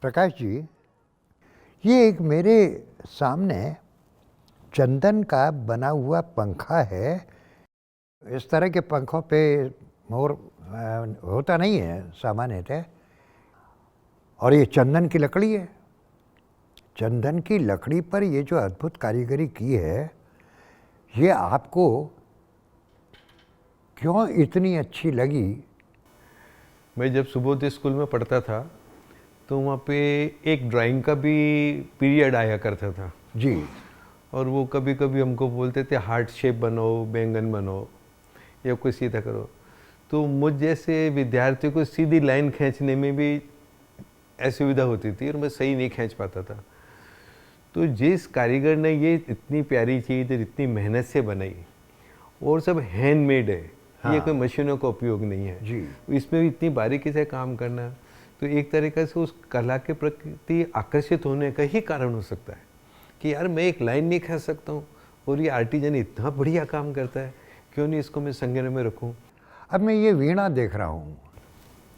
प्रकाश जी, ये एक मेरे सामने चंदन का बना हुआ पंखा है। इस तरह के पंखों पे मोर होता नहीं है सामान्यतः, और ये चंदन की लकड़ी है। चंदन की लकड़ी पर ये जो अद्भुत कारीगरी की है, ये आपको क्यों इतनी अच्छी लगी? मैं जब सुबोधय स्कूल में पढ़ता था तो वहाँ पे एक ड्राइंग का भी पीरियड आया करता था जी। और वो कभी कभी हमको बोलते थे हार्ट शेप बनाओ, बैंगन बनाओ या कोई सीधा करो। तो मुझ जैसे विद्यार्थियों को सीधी लाइन खींचने में भी असुविधा होती थी और मैं सही नहीं खींच पाता था। तो जिस कारीगर ने ये इतनी प्यारी चीज़ इतनी मेहनत से बनाई और सब हैंडमेड है, हाँ। ये कोई मशीनों का उपयोग नहीं है जी। इसमें भी इतनी बारीकी से काम करना, तो एक तरीक़े से उस कला के प्रति आकर्षित होने का ही कारण हो सकता है कि यार मैं एक लाइन नहीं खींच सकता हूँ और ये आर्टिजन इतना बढ़िया काम करता है, क्यों नहीं इसको मैं संग्रह में रखूँ। अब मैं ये वीणा देख रहा हूँ,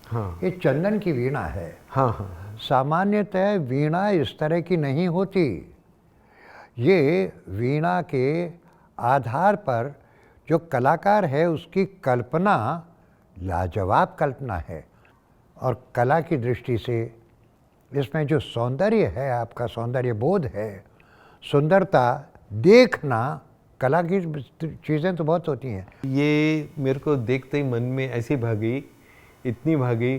हाँ ये चंदन की वीणा है। हाँ हाँ सामान्यतः वीणा इस तरह की नहीं होती। ये वीणा के आधार पर जो कलाकार है उसकी कल्पना लाजवाब कल्पना है, और कला की दृष्टि से इसमें जो सौंदर्य है, आपका सौंदर्य बोध है, सुंदरता देखना, कला की चीज़ें तो बहुत होती हैं। ये मेरे को देखते ही मन में ऐसी भागी, इतनी भागी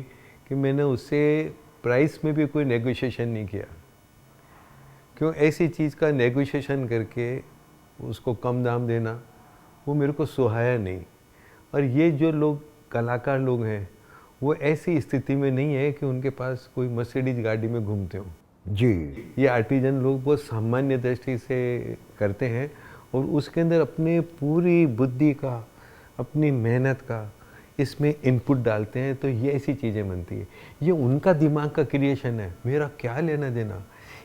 कि मैंने उससे प्राइस में भी कोई नेगोशिएशन नहीं किया। क्यों ऐसी चीज़ का नेगोशिएशन करके उसको कम दाम देना, वो मेरे को सुहाया नहीं। और ये जो लोग कलाकार लोग हैं वो ऐसी स्थिति में नहीं है कि उनके पास कोई मर्सिडीज गाड़ी में घूमते हो जी। ये आर्टिजन लोग बहुत सामान्य दृष्टि से करते हैं और उसके अंदर अपने पूरी बुद्धि का, अपनी मेहनत का इसमें इनपुट डालते हैं, तो ये ऐसी चीज़ें बनती है। ये उनका दिमाग का क्रिएशन है, मेरा क्या लेना देना।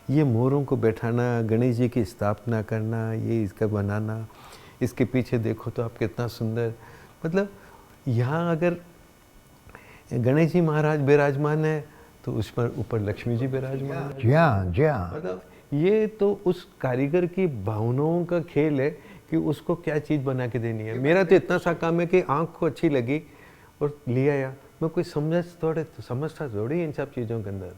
ये मोरों को बैठाना, गणेश जी की स्थापना करना, ये इसका बनाना, इसके पीछे देखो तो आप कितना सुंदर, मतलब यहाँ अगर गणेश जी महाराज विराजमान है तो उस पर ऊपर लक्ष्मी जी विराजमान है। जी हाँ, जी हाँ। मतलब ये तो उस कारीगर की भावनाओं का खेल है कि उसको क्या चीज़ बना के देनी है। मेरा तो इतना सा काम है कि आँख को अच्छी लगी और ले आया, मैं कोई समझता थोड़ी इन सब चीज़ों के अंदर।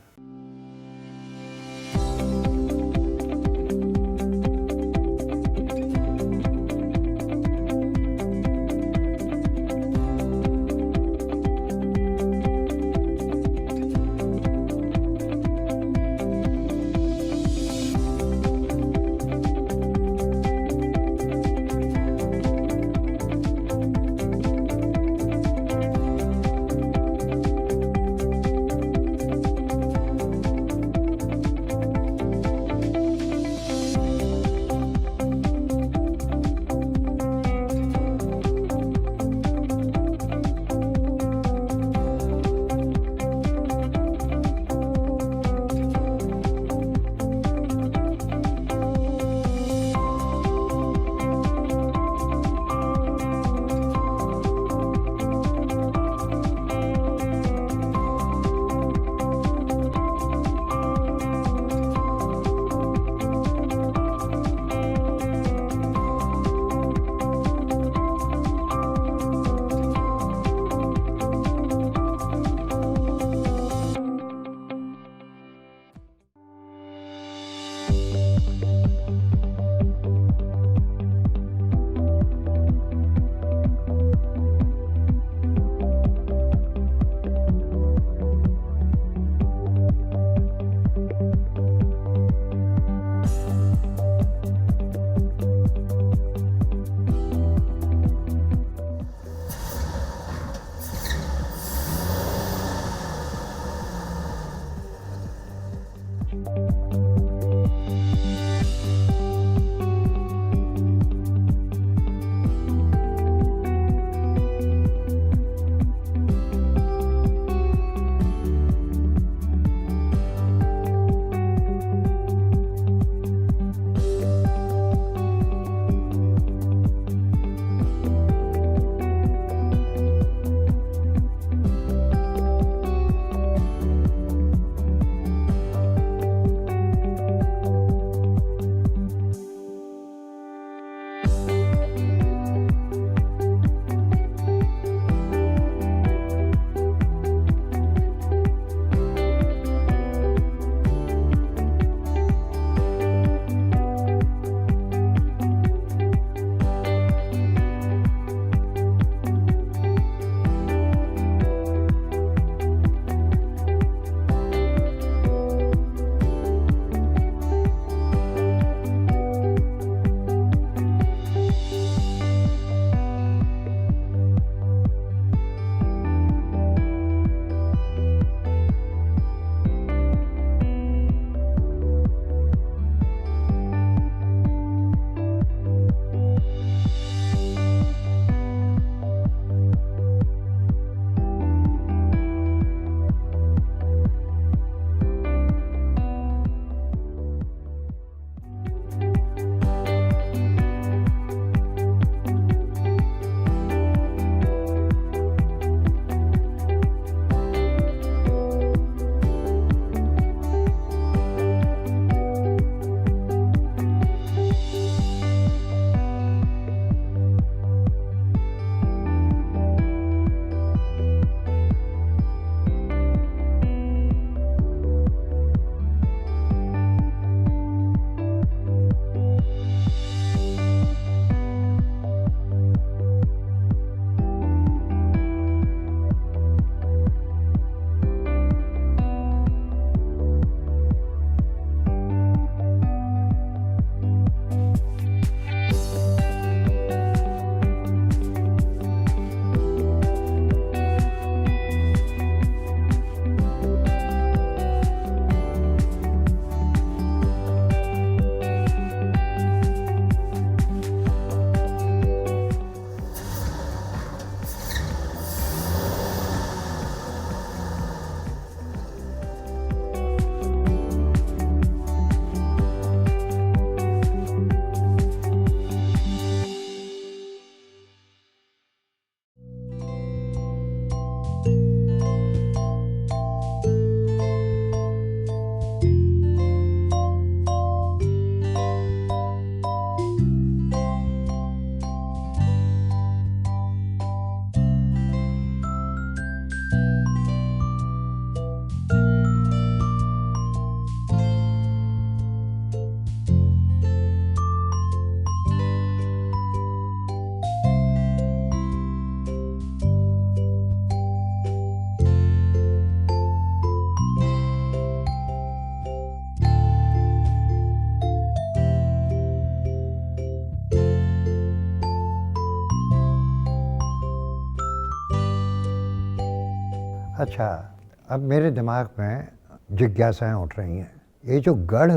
अच्छा, अब मेरे दिमाग में जिज्ञासाएं उठ रही हैं। ये जो गढ़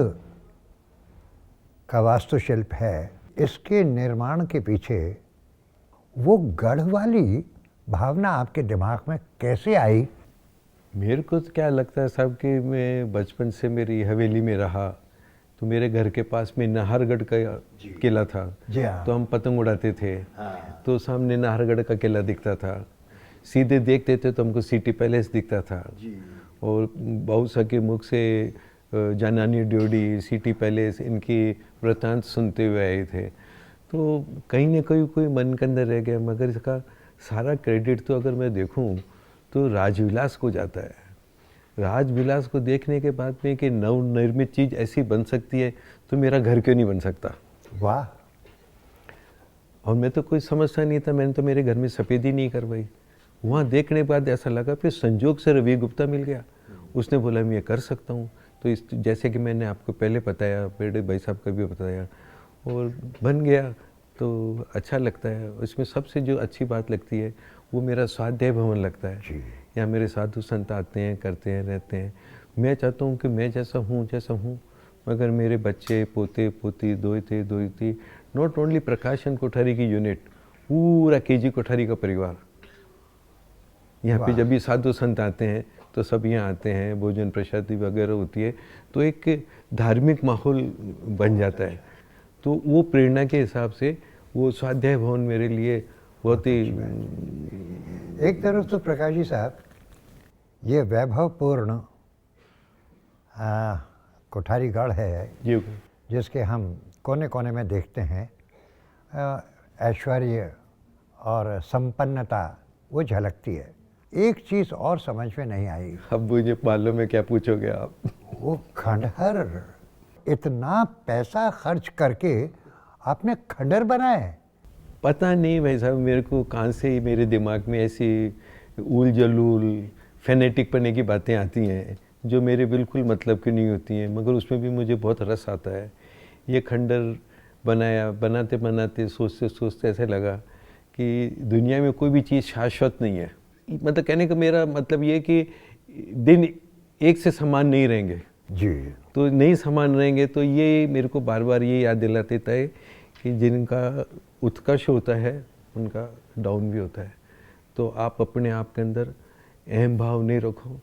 का वास्तुशिल्प है, इसके निर्माण के पीछे वो गढ़ वाली भावना आपके दिमाग में कैसे आई? मेरे को तो क्या लगता है साहब कि मैं बचपन से मेरी हवेली में रहा, तो मेरे घर के पास में नाहरगढ़ का किला था। जी हाँ। तो हम पतंग उड़ाते थे। हाँ। तो सामने नाहरगढ़ का किला दिखता था, सीधे देखते थे तो हमको सिटी पैलेस दिखता था। जी। और बहुसा के मुख से जानानी ड्योढ़ी, सिटी पैलेस, इनकी वृतांत सुनते हुए आए थे। तो कहीं ना कहीं कोई मन के अंदर रह गया, मगर इसका सारा क्रेडिट तो अगर मैं देखूं तो राजविलास को जाता है। राजविलास को देखने के बाद में कि नवनिर्मित चीज़ ऐसी बन सकती है तो मेरा घर क्यों नहीं बन सकता। वाह। और मैं तो कोई समझता नहीं था, मैंने तो मेरे घर में सफ़ेदी नहीं करवाई। वहाँ देखने के बाद ऐसा लगा, फिर संजोग से रवि गुप्ता मिल गया, उसने बोला मैं ये कर सकता हूँ। तो इस जैसे कि मैंने आपको पहले बताया, बड़े भाई साहब का भी बताया, और बन गया तो अच्छा लगता है। उसमें सबसे जो अच्छी बात लगती है वो मेरा स्वाध्याय भवन लगता है। यहाँ मेरे साधु संत आते हैं, करते हैं, रहते हैं। मैं चाहता हूँ कि मैं जैसा हूँ, मगर मेरे बच्चे, पोते पोती, दोती, नॉट ओनली प्रकाशन कोठारी की यूनिट, पूरा केजी कोठारी का परिवार यहाँ पे जब भी साधु संत आते हैं तो सब यहाँ आते हैं, भोजन प्रसादी वगैरह होती है, तो एक धार्मिक माहौल बन जाता है। तो वो प्रेरणा के हिसाब से वो स्वाध्याय भवन मेरे लिए बहुत ही। एक तरफ तो प्रकाश जी साहब, ये वैभवपूर्ण कोठारी गढ़ है जी, जिसके हम कोने कोने में देखते हैं, ऐश्वर्य और संपन्नता वो झलकती है। एक चीज़ और समझ में नहीं आई। अब मुझे मालूम है क्या पूछोगे आप। वो खंडहर, इतना पैसा खर्च करके आपने खंडहर बनाए? पता नहीं भाई साहब, मेरे को कहाँ से ही मेरे दिमाग में ऐसी उल जलूल फेनेटिक पने की बातें आती हैं जो मेरे बिल्कुल मतलब की नहीं होती हैं, मगर उसमें भी मुझे बहुत रस आता है। ये खंडहर बनाया, बनाते बनाते सोचते सोचते ऐसे लगा कि दुनिया में कोई भी चीज़ शाश्वत नहीं है। मतलब कहने का मेरा मतलब ये कि दिन एक से समान नहीं रहेंगे जी। तो नहीं समान रहेंगे, तो ये मेरे को बार बार ये याद दिलाते है कि जिनका उत्कर्ष होता है उनका डाउन भी होता है। तो आप अपने आप के अंदर अहम भाव नहीं रखो,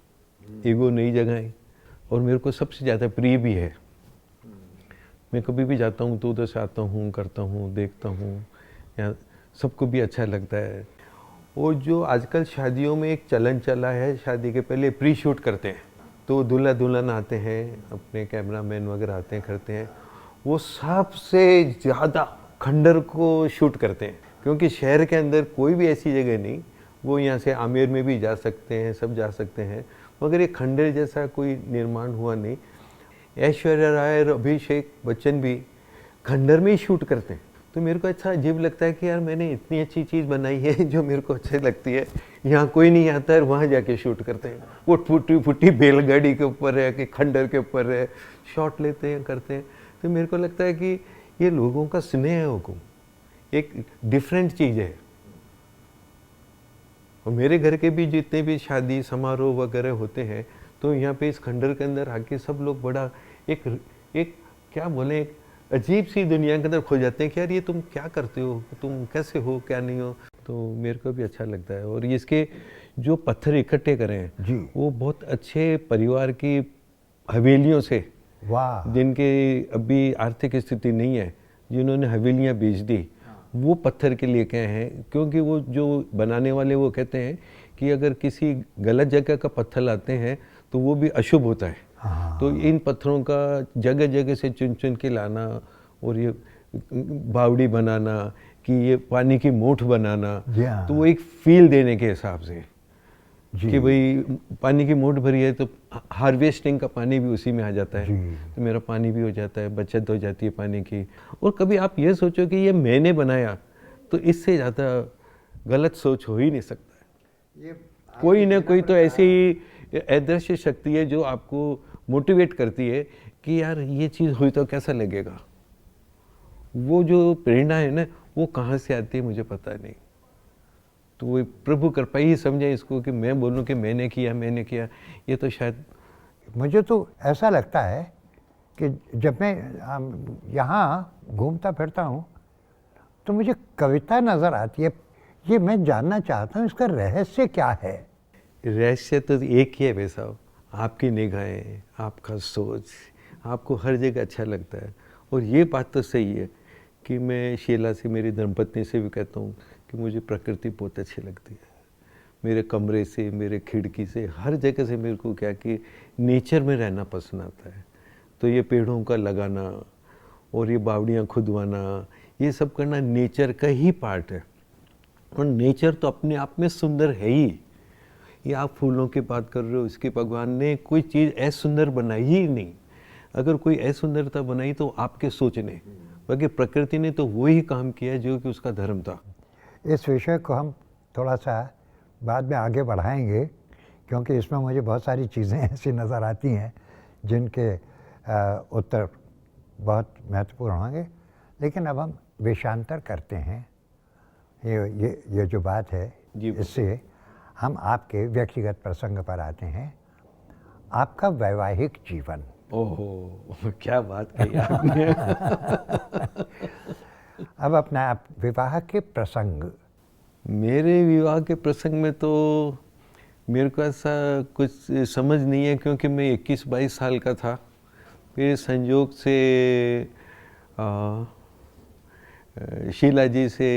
ईगो नहीं जगाएं। और मेरे को सबसे ज़्यादा प्रिय भी है, मैं कभी भी जाता हूँ तो उधर से आता हूँ, करता हूँ, देखता हूँ, या सबको भी अच्छा लगता है। और जो आजकल शादियों में एक चलन चला है, शादी के पहले प्री शूट करते हैं, तो दूल्हा दुल्हन आते हैं, अपने कैमरामैन वगैरह आते हैं, करते हैं, वो सबसे ज़्यादा खंडहर को शूट करते हैं, क्योंकि शहर के अंदर कोई भी ऐसी जगह नहीं, वो यहाँ से आमेर में भी जा सकते हैं, सब जा सकते हैं, मगर ये खंडहर जैसा कोई निर्माण हुआ नहीं। ऐश्वर्या राय और अभिषेक बच्चन भी खंडहर में ही शूट करते हैं। तो मेरे को अच्छा अजीब लगता है कि यार मैंने इतनी अच्छी चीज़ बनाई है जो मेरे को अच्छी लगती है, यहाँ कोई नहीं आता है, वहाँ जाके शूट करते हैं। वो फुटी फुटी बैलगाड़ी के ऊपर है कि खंडहर के ऊपर है, शॉट लेते हैं, करते हैं। तो मेरे को लगता है कि ये लोगों का स्नेह है, हुकुम एक डिफरेंट चीज़ है। और मेरे घर के भी जितने भी शादी समारोह वगैरह होते हैं, तो यहाँ पे इस खंडहर के अंदर आके सब लोग बड़ा एक क्या बोले, एक अजीब सी दुनिया के अंदर खो जाते हैं कि यार ये तुम क्या करते हो, तुम कैसे हो, क्या नहीं हो। तो मेरे को भी अच्छा लगता है। और इसके जो पत्थर इकट्ठे करे हैं जी, वो बहुत अच्छे परिवार की हवेलियों से, वाह, जिनके अभी आर्थिक स्थिति नहीं है, जिन्होंने हवेलियाँ बेच दी, वो पत्थर के लिए कहे हैं। क्योंकि वो जो बनाने वाले वो कहते हैं कि अगर किसी गलत जगह का पत्थर लाते हैं तो वो भी अशुभ होता है। तो इन पत्थरों का जगह जगह से चुन चुन के लाना, और ये बावड़ी बनाना, कि ये पानी की मोठ बनाना, तो वो एक फील देने के हिसाब से कि भाई पानी की मोठ भरी है तो हार्वेस्टिंग का पानी भी उसी में आ जाता है, तो मेरा पानी भी हो जाता है, बचत हो जाती है पानी की। और कभी आप ये सोचो कि ये मैंने बनाया, तो इससे ज़्यादा गलत सोच हो ही नहीं सकता है। कोई ना कोई तो ऐसी अदृश्य शक्ति है जो आपको मोटिवेट करती है कि यार ये चीज़ हुई तो कैसा लगेगा। वो जो प्रेरणा है ना, वो कहाँ से आती है मुझे पता नहीं। तो वो प्रभु कृपा ही समझे इसको कि मैं बोलूं कि मैंने किया, ये तो शायद। मुझे तो ऐसा लगता है कि जब मैं यहाँ घूमता फिरता हूँ तो मुझे कविता नज़र आती है। ये मैं जानना चाहता हूँ इसका रहस्य क्या है। रहस्य तो एक ही है भाई साहब, आपकी निगाहें, आपका सोच, आपको हर जगह अच्छा लगता है। और ये बात तो सही है कि मैं शीला से, मेरी धर्मपत्नी से भी कहता हूँ कि मुझे प्रकृति बहुत अच्छी लगती है। मेरे कमरे से, मेरे खिड़की से, हर जगह से मेरे को क्या कि नेचर में रहना पसंद आता है। तो ये पेड़ों का लगाना और ये बावड़ियाँ खुदवाना, ये सब करना नेचर का ही पार्ट है। और नेचर तो अपने आप में सुंदर है ही। ये आप फूलों की बात कर रहे हो, इसके भगवान ने कोई चीज़ ऐसी सुंदर बनाई ही नहीं। अगर कोई ऐसी सुंदरता बनाई तो आपके सोचने, बाकी प्रकृति ने तो वही काम किया जो कि उसका धर्म था। इस विषय को हम थोड़ा सा बाद में आगे बढ़ाएंगे, क्योंकि इसमें मुझे बहुत सारी चीज़ें ऐसी नज़र आती हैं जिनके उत्तर बहुत महत्वपूर्ण होंगे। लेकिन अब हम वेशांतर करते हैं। ये जो बात है, इससे हम आपके व्यक्तिगत प्रसंग पर आते हैं। आपका वैवाहिक जीवन। ओहो, क्या बात कही आपने। अब अपना आप विवाह के प्रसंग। मेरे विवाह के प्रसंग में तो मेरे को ऐसा कुछ समझ नहीं है, क्योंकि मैं 21-22 साल का था। फिर संयोग से शीला जी से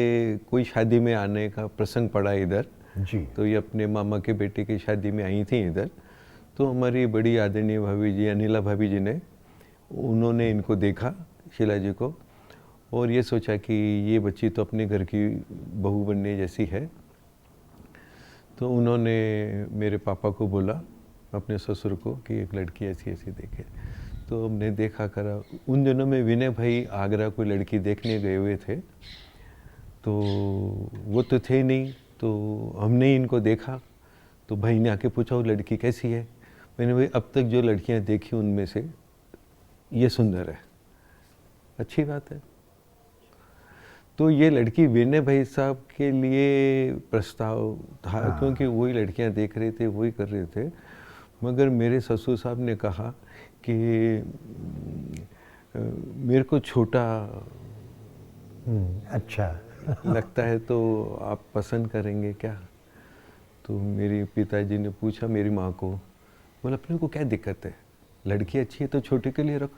कोई शादी में आने का प्रसंग पड़ा इधर जी। तो ये अपने मामा के बेटे की शादी में आई थी इधर। तो हमारी बड़ी आदरणीय भाभी जी, अनिला भाभी जी ने, उन्होंने इनको देखा, शीला जी को, और ये सोचा कि ये बच्ची तो अपने घर की बहू बनने जैसी है। तो उन्होंने मेरे पापा को बोला, अपने ससुर को, कि एक लड़की ऐसी ऐसी देखे। तो हमने देखा करा। उन दिनों में विनय भाई आगरा कोई लड़की देखने गए हुए थे, तो वो तो थे नहीं। तो हमने इनको देखा, तो भाई ने आके पूछा वो लड़की कैसी है। मैंने भाई अब तक जो लड़कियां देखी उनमें से ये सुंदर है। अच्छी बात है। तो ये लड़की विनय भाई साहब के लिए प्रस्ताव था, क्योंकि वही लड़कियां देख रहे थे, वही कर रहे थे। मगर मेरे ससुर साहब ने कहा कि मेरे को छोटा अच्छा लगता है, तो आप पसंद करेंगे क्या। तो मेरे पिताजी ने पूछा मेरी माँ को, बोला अपने को क्या दिक्कत है, लड़की अच्छी है तो छोटे के लिए रख,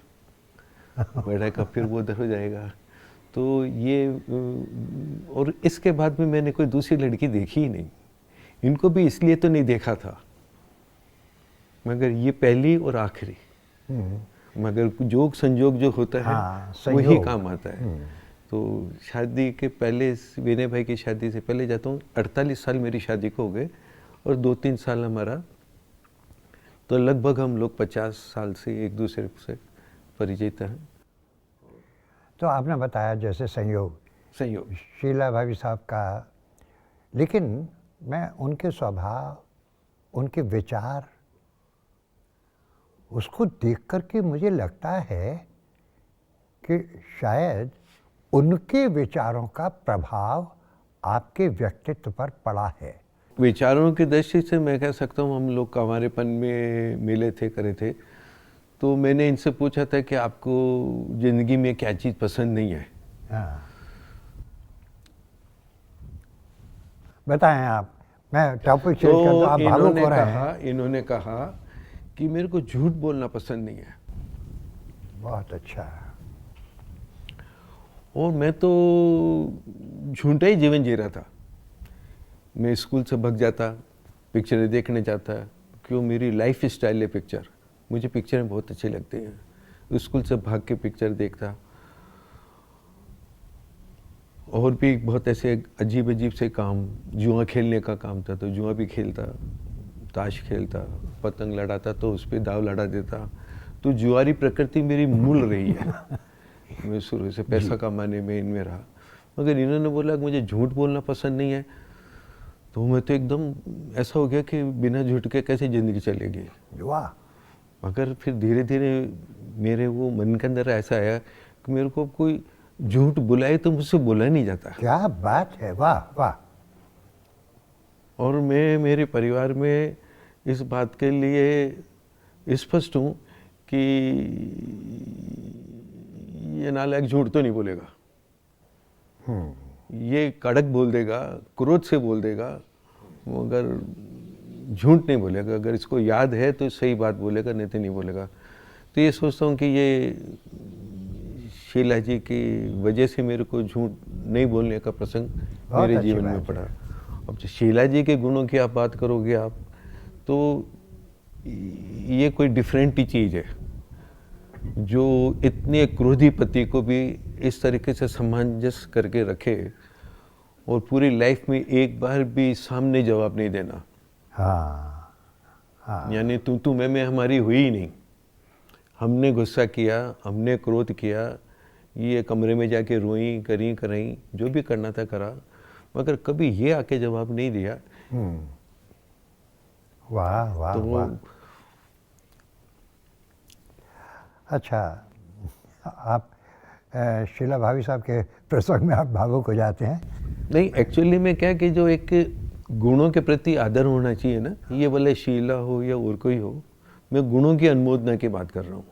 बड़ा का फिर वो उधर हो जाएगा। तो ये, और इसके बाद में मैंने कोई दूसरी लड़की देखी ही नहीं। इनको भी इसलिए तो नहीं देखा था, मगर ये पहली और आखिरी। मगर जोग संजोग जो होता है वही काम आता है। तो शादी के पहले, विनय भाई की शादी से पहले जाता हूँ, 48 साल मेरी शादी को हो गए, और 2-3 साल हमारा, तो लगभग हम लोग 50 साल से एक दूसरे से परिचित हैं। तो आपने बताया जैसे संयोग शीला भाभी साहब का, लेकिन मैं उनके स्वभाव, उनके विचार, उसको देख कर के मुझे लगता है कि शायद उनके विचारों का प्रभाव आपके व्यक्तित्व पर पड़ा है। विचारों की दृष्टि से मैं कह सकता हूँ, हम लोग कंवारेपन में मिले थे, करे थे। तो मैंने इनसे पूछा था कि आपको ज़िंदगी में क्या चीज़ पसंद नहीं है। हाँ, बताएं आप। मैं टॉपिक चेंज कर दूं, आप भावुक हो रहे हैं। इन्होंने कहा कि मेरे को झूठ बोलना पसंद नहीं है। बहुत अच्छा। और मैं तो झूठा ही जीवन जी रहा था। मैं स्कूल से भाग जाता, पिक्चरें देखने जाता, क्यों मेरी लाइफ स्टाइल है पिक्चर, मुझे पिक्चरें बहुत अच्छी लगती हैं। स्कूल से भाग के पिक्चर देखता, और भी बहुत ऐसे अजीब अजीब से काम, जुआ खेलने का काम था तो जुआ भी खेलता, ताश खेलता, पतंग लड़ाता तो उस पर दाव लड़ा देता। तो जुआरी प्रकृति मेरी मूल रही है। मैं शुरू से पैसा कमाने में इनमें रहा। मगर इन्होंने बोला कि मुझे झूठ बोलना पसंद नहीं है, तो मैं तो एकदम ऐसा हो गया कि बिना झूठ के कैसे ज़िंदगी चलेगी। वाह। मगर फिर धीरे धीरे मेरे वो मन के अंदर ऐसा आया कि मेरे को कोई झूठ बुलाए तो मुझसे बोला नहीं जाता। क्या बात है, वाह वाह। और मैं मेरे परिवार में इस बात के लिए स्पष्ट हूँ कि ये नालायक झूठ तो नहीं बोलेगा, ये कड़क बोल देगा, क्रोध से बोल देगा, मगर झूठ नहीं बोलेगा। अगर इसको याद है तो सही बात बोलेगा, नहीं तो नहीं बोलेगा। तो ये सोचता हूँ कि ये शीला जी की वजह से मेरे को झूठ नहीं बोलने का प्रसंग मेरे अच्छी जीवन में बात पड़ा। अब जो शीला जी के गुणों की आप बात करोगे आप, तो ये कोई डिफरेंट ही चीज़ है जो इतने क्रोधी पति को भी इस तरीके से सामंजस्य करके रखे और पूरी लाइफ में एक बार भी सामने जवाब नहीं देना। हाँ हाँ, यानी तू मैं हमारी हुई ही नहीं। हमने गुस्सा किया, हमने क्रोध किया, ये कमरे में जाके रोई करी कराई, जो भी करना था करा, मगर कभी ये आके जवाब नहीं दिया। वाह वाह तो वाह। अच्छा, आप शीला भाभी साहब के प्रसंग में आप भावुक हो जाते हैं। नहीं, एक्चुअली में क्या कि जो एक गुणों के प्रति आदर होना चाहिए ना, ये भले शीला हो या और कोई हो, मैं गुणों की अनुमोदना की बात कर रहा हूँ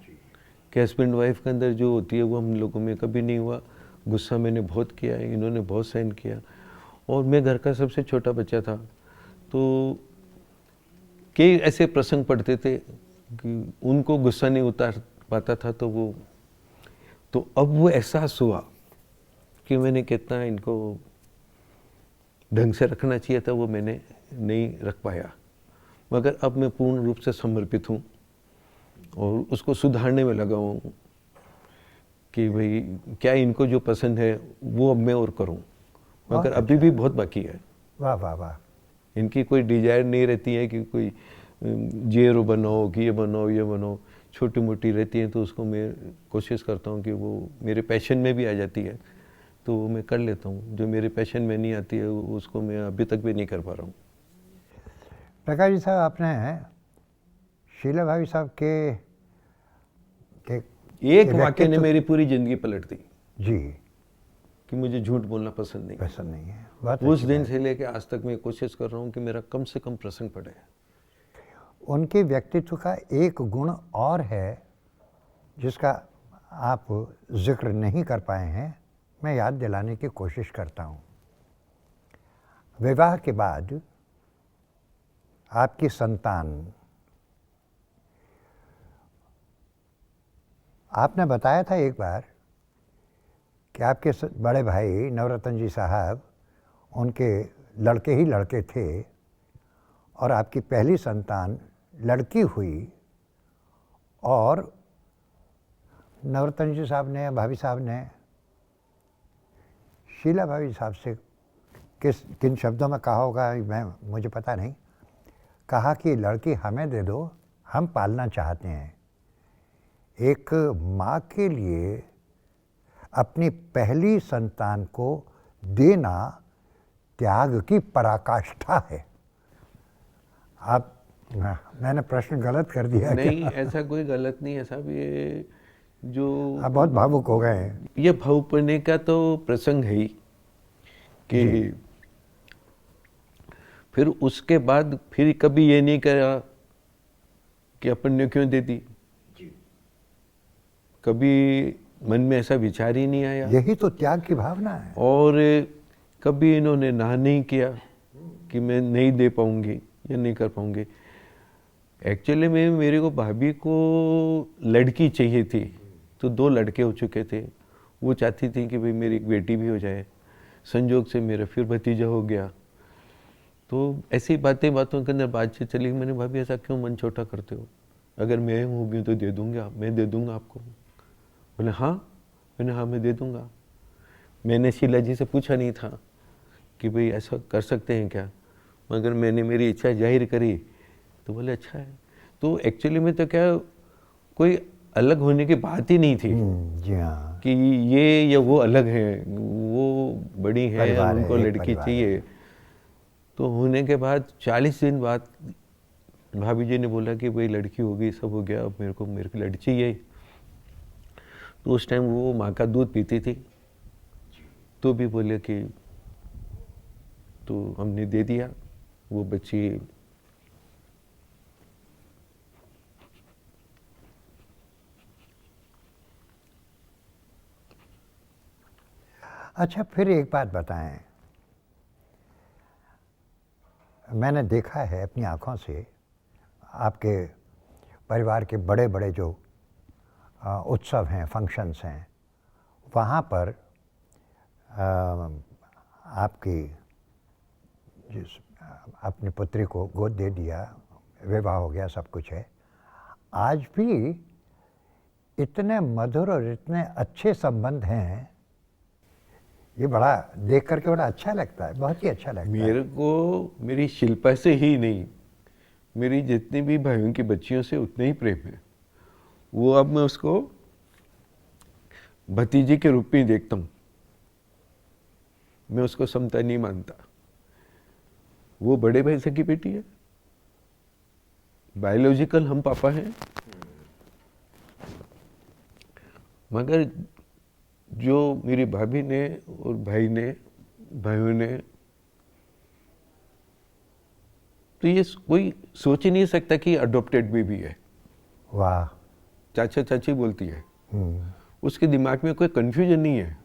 कि हस्बैंड वाइफ के अंदर जो होती है वो हम लोगों में कभी नहीं हुआ। गुस्सा मैंने बहुत किया है, इन्होंने बहुत सहन किया, और मैं घर का सबसे छोटा बच्चा था, तो कई ऐसे प्रसंग पड़ते थे कि उनको गुस्सा नहीं उतार पाता था, तो अब वो एहसास हुआ कि मैंने कितना इनको ढंग से रखना चाहिए था, वो मैंने नहीं रख पाया। मगर अब मैं पूर्ण रूप से समर्पित हूँ और उसको सुधारने में लगा हूँ कि भाई क्या इनको जो पसंद है वो अब मैं और करूँ, मगर अभी भी बहुत बाकी है। वाह वाह वाह। इनकी कोई डिजायर नहीं रहती है कि कोई जेरो बनाओ कि ये बनाओ ये बनाओ, छोटी मोटी रहती है, तो उसको मैं कोशिश करता हूँ कि वो मेरे पैशन में भी आ जाती है, तो वो मैं कर लेता हूँ। जो मेरे पैशन में नहीं आती है उसको मैं अभी तक भी नहीं कर पा रहा हूँ। प्रकाश जी साहब, आपने शीला भाभी साहब के एक वाक्य ने मेरी पूरी जिंदगी पलट दी जी कि मुझे झूठ बोलना पसंद नहीं। पसंद नहीं है। बहुत उस अच्छी दिन बात। से लेके आज तक मैं कोशिश कर रहा हूँ कि मेरा कम से कम प्रसंग पड़े। उनके व्यक्तित्व का एक गुण और है जिसका आप जिक्र नहीं कर पाए हैं, मैं याद दिलाने की कोशिश करता हूँ। विवाह के बाद आपकी संतान, आपने बताया था एक बार कि आपके बड़े भाई नवरत्न जी साहब, उनके लड़के ही लड़के थे और आपकी पहली संतान लड़की हुई, और नवरत्न जी साहब ने, भाभी साहब ने शीला भाभी साहब से किन शब्दों में कहा होगा मुझे पता नहीं, कहा कि लड़की हमें दे दो, हम पालना चाहते हैं। एक माँ के लिए अपनी पहली संतान को देना त्याग की पराकाष्ठा है। आप, मैंने प्रश्न गलत कर दिया नहीं, क्या? ऐसा कोई गलत नहीं है साहब। ये जो आप बहुत भावुक हो गए हैं। ये भावुक पड़ने का तो प्रसंग है ही कि फिर उसके बाद फिर कभी ये नहीं करा कि अपन ने क्यों दे दी, कभी मन में ऐसा विचार ही नहीं आया। यही तो त्याग की भावना है। और कभी इन्होंने ना नहीं किया कि मैं नहीं दे पाऊंगी या नहीं कर पाऊंगी। एक्चुअली में मेरे को भाभी को लड़की चाहिए थी, तो 2 लड़के हो चुके थे। वो चाहती थी कि भाई मेरी एक बेटी भी हो जाए, संजोग से मेरा फिर भतीजा हो गया। तो ऐसी बातों के अंदर बातचीत चली। मैंने भाभी ऐसा क्यों मन छोटा करते हो, अगर मैं होगी तो दे दूंगा, मैं दे दूंगा आपको। बोले हाँ। मैंने हाँ मैं दे दूंगा। मैंने शीला जी से पूछा नहीं था कि भाई ऐसा कर सकते हैं क्या, मगर मैंने मेरी इच्छा जाहिर करी तो बोले अच्छा है। तो एक्चुअली में तो क्या कोई अलग होने की बात ही नहीं थी जी हाँ, कि ये या वो अलग है, वो बड़ी है, परिवार है, उनको एक लड़की परिवार चाहिए। तो होने के बाद 40 दिन बाद भाभी जी ने बोला कि भाई लड़की हो गई, सब हो गया, अब मेरे को लड़की चाहिए। तो उस टाइम वो माँ का दूध पीती थी, तो भी बोले कि तो हमने दे दिया। वो बच्ची अच्छा, फिर एक बात बताएं, मैंने देखा है अपनी आँखों से आपके परिवार के बड़े बड़े जो उत्सव हैं, फंक्शंस हैं, वहाँ पर आपकी जिस अपनी पुत्री को गोद दे दिया, विवाह हो गया, सब कुछ है। आज भी इतने मधुर और इतने अच्छे संबंध हैं, ये बड़ा देख करके बड़ा अच्छा लगता है, बहुत ही अच्छा लगता है। मेरे को मेरी शिल्पा से ही नहीं, मेरी जितनी भी भाइयों की बच्चियों से उतने ही प्रेम है। वो अब मैं उसको भतीजे के रूप में देखता हूँ, मैं उसको समता नहीं मानता। वो बड़े भाई से की बेटी है, बायोलॉजिकल हम पापा हैं, मगर जो मेरी भाभी ने और भाइयों ने, तो ये कोई सोच ही नहीं सकता कि अडॉप्टेड बेबी है। वाह। चाचा चाची बोलती है, उसके दिमाग में कोई कंफ्यूजन नहीं है।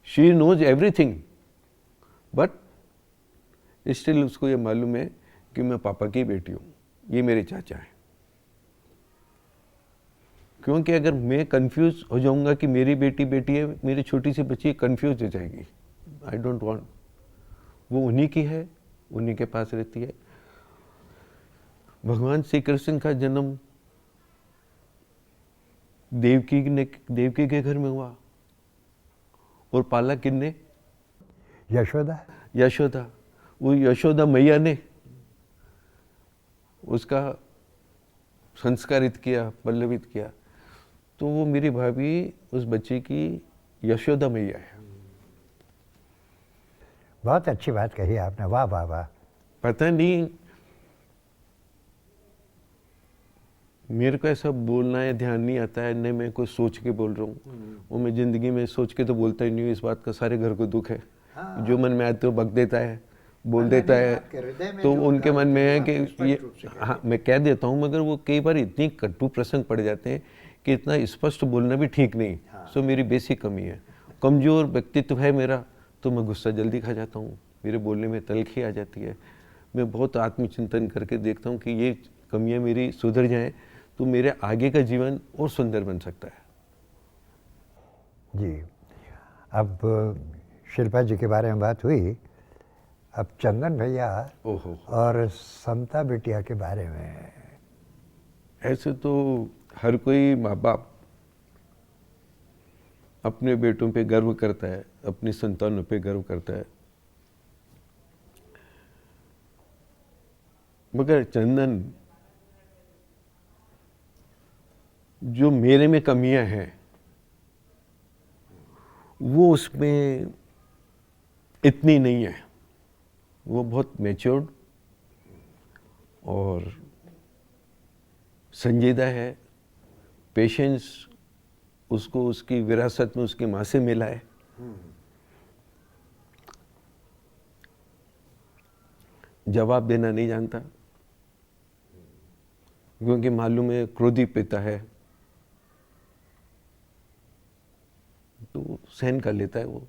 She knows everything, but still उसको ये मालूम है कि मैं पापा की बेटी हूँ, ये मेरे चाचा हैं। क्योंकि अगर मैं कंफ्यूज हो जाऊंगा कि मेरी बेटी है, मेरी छोटी सी बच्ची कंफ्यूज हो जाएगी। I don't want. वो उन्हीं की है, उन्हीं के पास रहती है। भगवान श्री कृष्ण का जन्म देवकी के घर में हुआ, और पाला किन्ने? यशोदा। वो यशोदा मैया ने उसका संस्कारित किया, पल्लवित किया। तो वो मेरी भाभी उस बच्चे की यशोदा मैया है। बहुत अच्छी बात कही आपने, वाह वाह वाह। पता नहीं मेरे को ऐसा बोलना है ध्यान नहीं आता है, न मैं कुछ सोच के बोल रहा हूँ। वो मैं जिंदगी में सोच के तो बोलता ही नहीं हूँ, इस बात का सारे घर को दुख है। हाँ। जो मन में आते हो बक देता है, बोल देता है, तो उनके मन में है कि ये, हाँ मैं कह देता हूँ, मगर वो कई बार इतनी कटु प्रसंग पड़ जाते हैं कि इतना स्पष्ट बोलना भी ठीक नहीं। सो मेरी बेसिक कमी है, कमजोर व्यक्तित्व है मेरा, तो मैं गुस्सा जल्दी खा जाता हूँ, मेरे बोलने में तलखी आ जाती है। मैं बहुत आत्मचिंतन करके देखता हूँ कि ये कमियाँ मेरी सुधर जाएं तो मेरे आगे का जीवन और सुंदर बन सकता है। जी, अब शिल्पा जी के बारे में बात हुई, अब चंदन भैया और समता बिटिया के बारे में। ऐसे तो हर कोई माँ बाप अपने बेटों पे गर्व करता है, अपनी संतानों पे गर्व करता है, मगर चंदन जो मेरे में कमियां हैं वो उसमें इतनी नहीं है। वो बहुत मैच्योर्ड और संजीदा है। पेशेंस उसको उसकी विरासत में उसकी माँ से मिला है। जवाब देना नहीं जानता, क्योंकि मालूम है क्रोधी पिता है, तो सहन कर लेता है वो।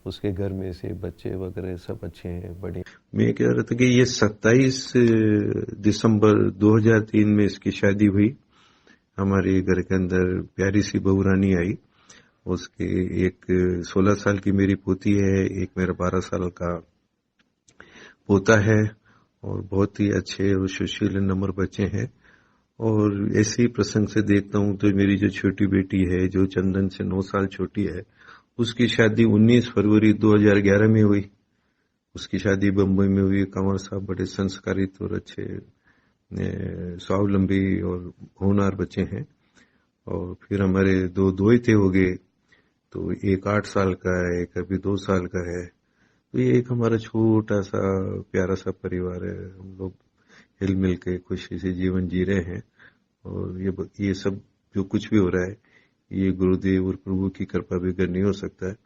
उसके घर में से बच्चे वगैरह सब अच्छे हैं, बड़े। मैं कह रहा था कि ये 27 दिसंबर 2003 में इसकी शादी हुई। हमारे घर के अंदर प्यारी सी बहू रानी आई। उसके एक 16 साल की मेरी पोती है, एक मेरा 12 साल का पोता है, और बहुत ही अच्छे और सुशील नम्र बच्चे हैं। और ऐसे ही प्रसंग से देखता हूँ तो मेरी जो छोटी बेटी है, जो चंदन से 9 साल छोटी है, उसकी शादी 19 फरवरी 2011 में हुई। उसकी शादी बम्बई में हुई। कंवर साहब बड़े संस्कारित और अच्छे स्वावलंबी और होनहार बच्चे हैं। और फिर हमारे दो दोहिते हो गए, तो एक 8 साल का है, एक अभी 2 साल का है। तो ये एक हमारा छोटा सा प्यारा सा परिवार है। हम लोग हिल मिल के खुशी से जीवन जी रहे हैं। और ये सब जो कुछ भी हो रहा है, ये गुरुदेव और प्रभु की कृपा बगैर नहीं हो सकता है।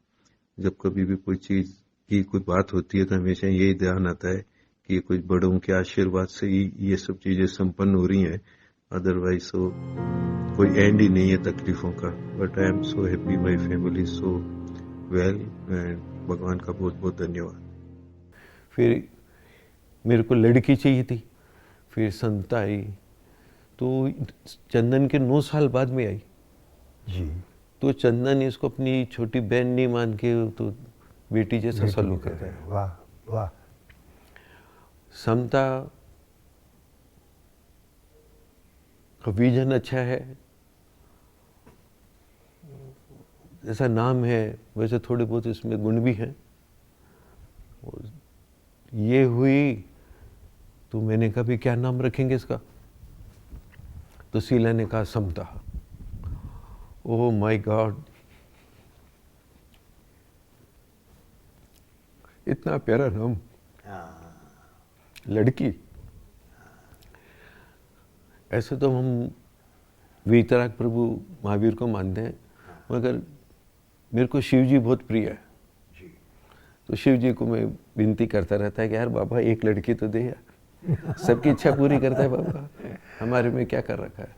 जब कभी भी कोई चीज की कोई बात होती है तो हमेशा यही ध्यान आता है कि कुछ बड़ों के आशीर्वाद से ही ये सब चीजें संपन्न हो रही हैं, अदरवाइज तो कोई एंड ही नहीं है तकलीफों का। But I am so happy, my family so well, and भगवान का बहुत बहुत धन्यवाद। फिर मेरे को लड़की चाहिए थी, फिर संता आई, तो चंदन के 9 साल बाद में आई। जी। तो चंदन इसको अपनी छोटी बहन नहीं मान के तो बेटी जैसा सलूक करता है। वाह वाह। समता का विजन अच्छा है, जैसा नाम है वैसे थोड़े बहुत इसमें गुण भी हैं। और ये हुई तो मैंने कहा भी क्या नाम रखेंगे इसका, तो शीला ने कहा समता। ओह माय गॉड, इतना प्यारा नाम, लड़की। ऐसे तो हम वीतराग प्रभु महावीर को मानते हैं, मगर मेरे को शिव जी बहुत प्रिय है। तो शिव जी को मैं विनती करता रहता है कि यार बाबा एक लड़की तो दे यार, सबकी इच्छा पूरी करता है बाबा, हमारे में क्या कर रखा है।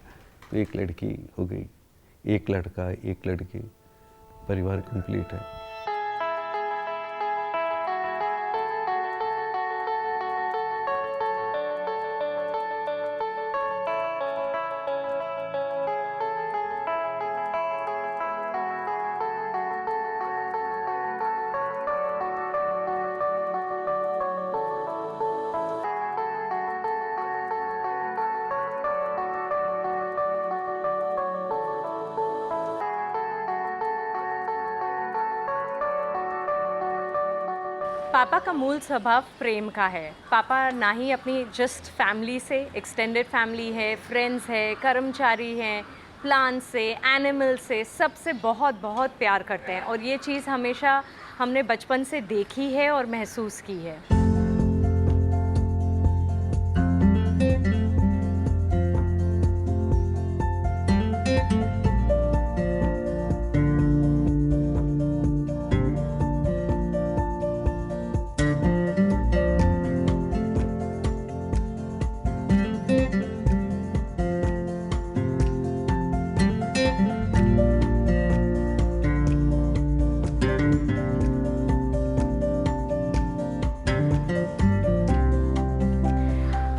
तो एक लड़की हो गई, एक लड़का एक लड़की, परिवार कंप्लीट है। पापा का मूल स्वभाव प्रेम का है। पापा ना ही अपनी जस्ट फैमिली से, एक्सटेंडेड फैमिली है, फ्रेंड्स है, कर्मचारी हैं, प्लांट से, एनिमल से, सबसे बहुत बहुत प्यार करते हैं। और ये चीज़ हमेशा हमने बचपन से देखी है और महसूस की है।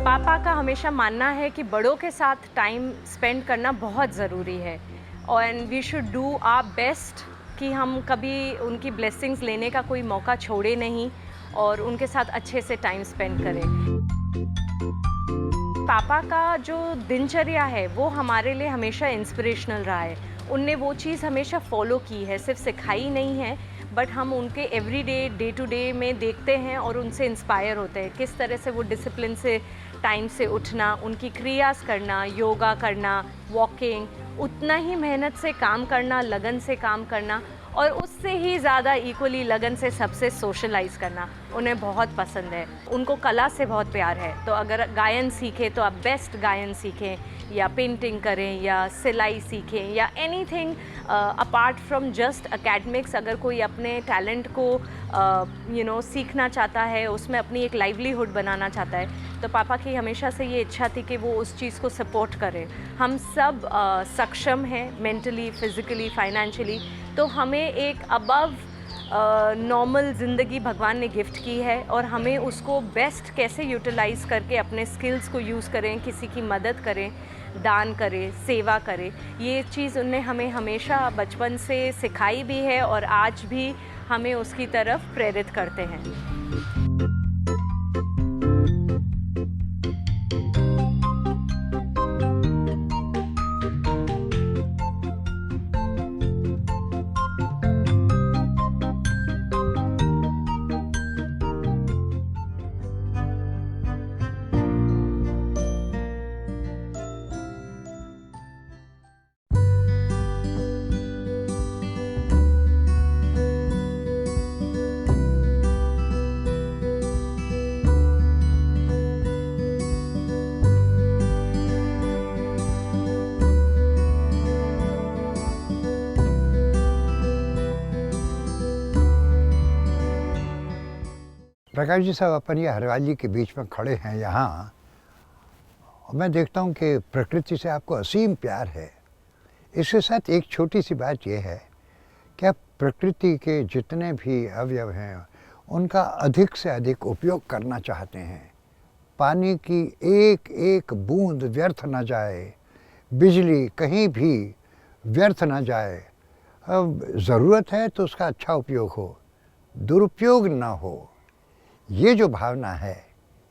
पापा का हमेशा मानना है कि बड़ों के साथ टाइम स्पेंड करना बहुत ज़रूरी है और we should do our best कि हम कभी उनकी ब्लेसिंग्स लेने का कोई मौका छोड़े नहीं और उनके साथ अच्छे से टाइम स्पेंड करें। पापा का जो दिनचर्या है वो हमारे लिए हमेशा इंस्पिरेशनल रहा है। उनने वो चीज़ हमेशा फॉलो की है, सिर्फ सिखाई नहीं है, बट हम उनके एवरीडे, डे टू डे में देखते हैं और उनसे इंस्पायर होते हैं। किस तरह से वो डिसिप्लिन से टाइम से उठना, उनकी क्रियास करना, योगा करना, वॉकिंग, उतना ही मेहनत से काम करना, लगन से काम करना और उससे ही ज़्यादा इक्वली लगन से सबसे सोशलाइज करना उन्हें बहुत पसंद है। उनको कला से बहुत प्यार है, तो अगर गायन सीखें तो आप बेस्ट गायन सीखें या पेंटिंग करें या सिलाई सीखें या anything apart from just academics. अगर कोई अपने टैलेंट को सीखना चाहता है, उसमें अपनी एक लाइवलीहुड बनाना चाहता है, तो पापा की हमेशा से ये इच्छा थी कि वो उस चीज़ को सपोर्ट करें। हम सब सक्षम हैं मेंटली, फिज़िकली, फाइनेंशियली, तो हमें एक अबव नॉर्मल ज़िंदगी भगवान ने गिफ्ट की है और हमें उसको बेस्ट कैसे यूटिलाइज़ करके अपने स्किल्स को यूज़ करें, किसी की मदद करें, दान करें, सेवा करें, ये चीज़ उनने हमें हमेशा बचपन से सिखाई भी है और आज भी हमें उसकी तरफ प्रेरित करते हैं। प्रकाश जी साहब, अपन ये हरियाली के बीच में खड़े हैं यहाँ, और मैं देखता हूँ कि प्रकृति से आपको असीम प्यार है। इसके साथ एक छोटी सी बात यह है कि आप प्रकृति के जितने भी अवयव हैं उनका अधिक से अधिक उपयोग करना चाहते हैं। पानी की एक एक बूंद व्यर्थ न जाए, बिजली कहीं भी व्यर्थ न जाए। अब ज़रूरत है तो उसका अच्छा उपयोग हो, दुरुपयोग ना हो। ये जो भावना है,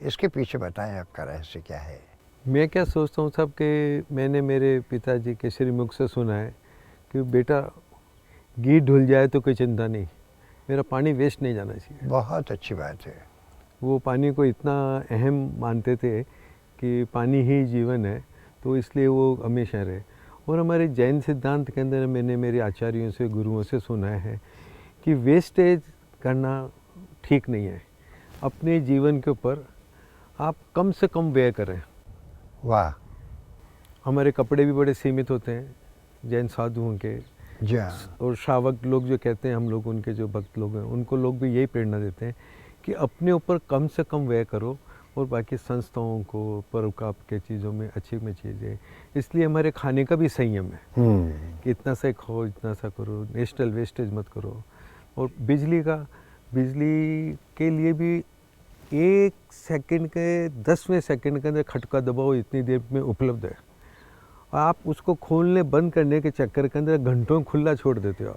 इसके पीछे बताएं आपका रहस्य क्या है? मैं क्या सोचता हूँ साहब कि मैंने मेरे पिताजी के श्रीमुख से सुना है कि बेटा घी ढुल जाए तो कोई चिंता नहीं, मेरा पानी वेस्ट नहीं जाना चाहिए। बहुत अच्छी बात है। वो पानी को इतना अहम मानते थे कि पानी ही जीवन है, तो इसलिए वो हमेशा रहे। और हमारे जैन सिद्धांत के अंदर मैंने मेरे आचार्यों से, गुरुओं से सुना है कि वेस्टेज करना ठीक नहीं है। अपने जीवन के ऊपर आप कम से कम व्यय करें। वाह। हमारे कपड़े भी बड़े सीमित होते हैं जैन साधुओं के, जी हाँ। और श्रावक लोग जो कहते हैं, हम लोग उनके जो भक्त लोग हैं, उनको लोग भी यही प्रेरणा देते हैं कि अपने ऊपर कम से कम व्यय करो और बाकी संस्थाओं को, परोपकार के चीज़ों में अच्छी में चीज़ें। इसलिए हमारे खाने का भी संयम है कि इतना सा खाओ, इतना सा करो, नेशनल वेस्टेज मत करो। और बिजली के लिए भी 1 सेकंड के 10वें सेकंड के अंदर खटका दबाओ, इतनी देर में उपलब्ध है। आप उसको खोलने बंद करने के चक्कर के अंदर घंटों खुला छोड़ देते हो,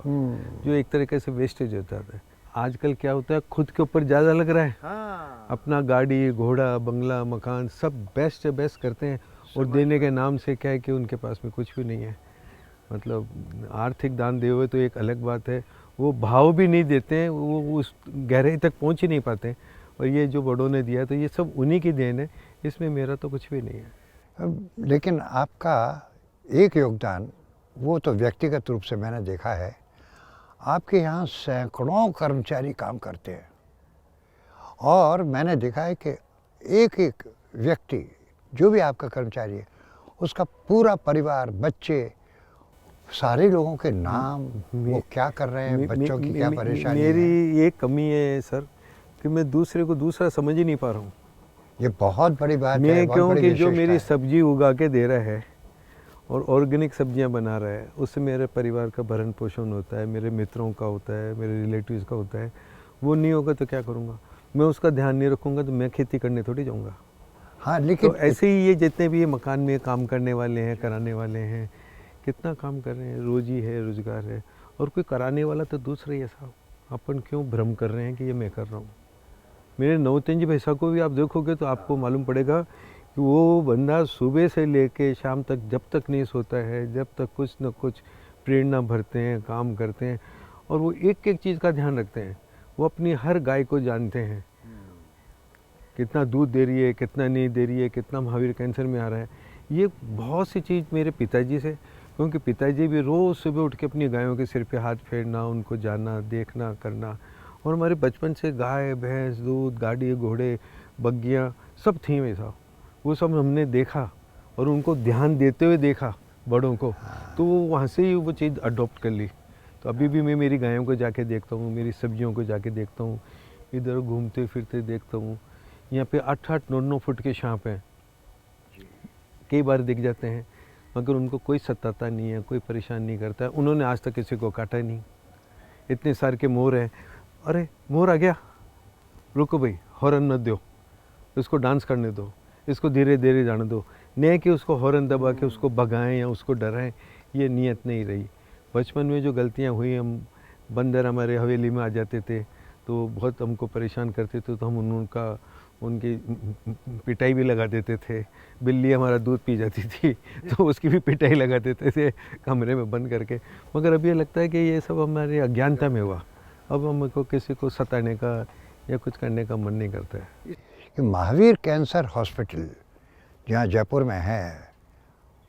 जो एक तरीके से वेस्टेज होता है। आजकल क्या होता है, खुद के ऊपर ज़्यादा लग रहा है। हाँ। अपना गाड़ी, घोड़ा, बंगला, मकान सब बेस्ट से बेस्ट करते हैं, और देने के नाम से क्या है कि उनके पास में कुछ भी नहीं है। मतलब आर्थिक दान दे हुए तो एक अलग बात है, वो भाव भी नहीं देते हैं, वो उस गहराई तक पहुंच ही नहीं पाते। और ये जो बड़ों ने दिया तो ये सब उन्हीं की देन है, इसमें मेरा तो कुछ भी नहीं है। लेकिन आपका एक योगदान, वो तो व्यक्तिगत रूप से मैंने देखा है, आपके यहाँ सैकड़ों कर्मचारी काम करते हैं, और मैंने देखा है कि एक एक व्यक्ति जो भी आपका कर्मचारी है, उसका पूरा परिवार, बच्चे, सारे लोगों के नाम, वो क्या कर रहे हैं, बच्चों की क्या परेशानी है। मेरी ये कमी है सर कि मैं दूसरे को दूसरा समझ ही नहीं पा रहा हूँ। ये बहुत बड़ी बात है। मैं बहुत बड़ी क्योंकि जो विशेषता मेरी है। सब्जी उगा के दे रहा है और ऑर्गेनिक सब्जियां बना रहा है, उससे मेरे परिवार का भरण पोषण होता है, मेरे मित्रों का होता है, मेरे रिलेटिव्स का होता है। वो नहीं होगा तो क्या करूँगा? मैं उसका ध्यान नहीं रखूँगा तो मैं खेती करने थोड़ी जाऊँगा। हाँ, लेकिन तो ऐसे ही ये जितने भी ये मकान में काम करने वाले हैं, कराने वाले हैं, कितना काम कर रहे हैं, रोजी है, रोजगार है, और कोई कराने वाला तो दूसरा ही है साहब। अपन क्यों भ्रम कर रहे हैं कि ये मैं कर रहा हूँ? मेरे नौतंजी भैसा को भी आप देखोगे तो आपको मालूम पड़ेगा कि वो बंदा सुबह से लेके शाम तक जब तक नहीं सोता है, जब तक कुछ न कुछ प्रेरणा भरते हैं, काम करते हैं, और वो एक एक चीज़ का ध्यान रखते हैं। वो अपनी हर गाय को जानते हैं, कितना दूध दे रही है, कितना नहीं दे रही है, कितना महावीर कैंसर में आ रहा है। ये बहुत सी चीज़ मेरे पिताजी से, क्योंकि पिताजी भी रोज़ सुबह उठ के अपनी गायों के सिर पे हाथ फेरना, उनको जानना, देखना, करना। और हमारे बचपन से गाय, भैंस, दूध, गाड़ी, घोड़े, बग्गियाँ सब थी वैसा। वो सब हमने देखा और उनको ध्यान देते हुए देखा बड़ों को, तो वो वहाँ से ही वो चीज़ अडॉप्ट कर ली। तो अभी भी मैं मेरी गायों को जाके देखता हूँ, मेरी सब्जियों को जाके देखता हूँ, इधर घूमते फिरते देखता हूँ। यहाँ पे 8-8, 9-9 फुट के सांप हैं, कई बार दिख जाते हैं, मगर उनको कोई सताता नहीं है, कोई परेशान नहीं करता है। उन्होंने आज तक किसी को काटा नहीं। इतने सारे के मोर हैं, अरे मोर आ गया, रुको भाई, हॉर्न मत दो, इसको डांस करने दो, इसको धीरे धीरे जाने दो, नहीं कि उसको हॉर्न दबा के उसको भगाएं या उसको डराएं। ये नीयत नहीं रही। बचपन में जो गलतियां हुई, हम बंदर हमारे हवेली में आ जाते थे तो बहुत हमको परेशान करते थे, तो हम उनकी पिटाई भी लगा देते थे। बिल्ली हमारा दूध पी जाती थी तो उसकी भी पिटाई लगा देते थे कमरे में बंद करके। मगर अब ये लगता है कि ये सब हमारे अज्ञानता में हुआ। अब हमको किसी को सताने का या कुछ करने का मन नहीं करता है। कि महावीर कैंसर हॉस्पिटल जहाँ जयपुर में है,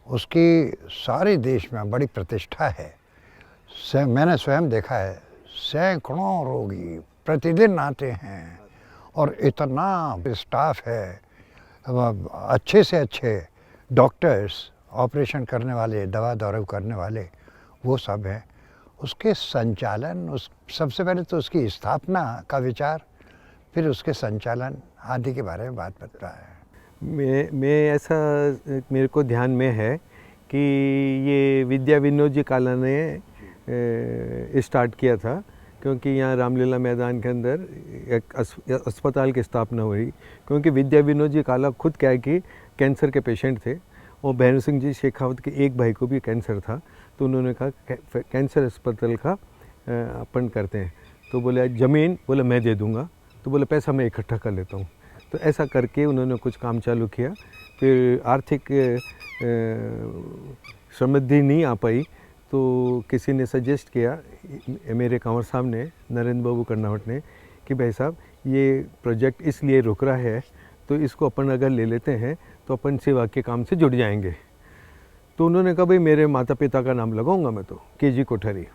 उसकी सारे देश में बड़ी प्रतिष्ठा है। मैंने स्वयं देखा है, सैकड़ों रोगी प्रतिदिन आते हैं और इतना स्टाफ है, अच्छे से अच्छे डॉक्टर्स, ऑपरेशन करने वाले, दवा दारू करने वाले, वो सब हैं। उसके संचालन, उस सबसे पहले तो उसकी स्थापना का विचार, फिर उसके संचालन आदि के बारे में बात करता है। मैं ऐसा मेरे को ध्यान में है कि ये विद्या विनोद जी काला ने स्टार्ट किया था, क्योंकि यहाँ रामलीला मैदान के अंदर एक अस्पताल की स्थापना हुई। क्योंकि विद्या विनोद जी काला खुद क्या है कि कैंसर के पेशेंट थे, और भैरव सिंह जी शेखावत के एक भाई को भी कैंसर था, तो उन्होंने कहा कैंसर अस्पताल का अपन करते हैं। तो बोले ज़मीन, बोले मैं दे दूँगा, तो बोले पैसा मैं इकट्ठा कर लेता हूँ। तो ऐसा करके उन्होंने कुछ काम चालू किया। फिर आर्थिक समृद्धि नहीं आ पाई, तो किसी ने सजेस्ट किया मेरे कंवर साहब ने, नरेंद्र बाबू कर्नावट ने, कि भाई साहब ये प्रोजेक्ट इसलिए रुक रहा है, तो इसको अपन अगर ले लेते हैं तो अपन सेवा के काम से जुड़ जाएंगे। तो उन्होंने कहा भाई मेरे माता पिता का नाम लगाऊंगा मैं, तो केजी कोठारी।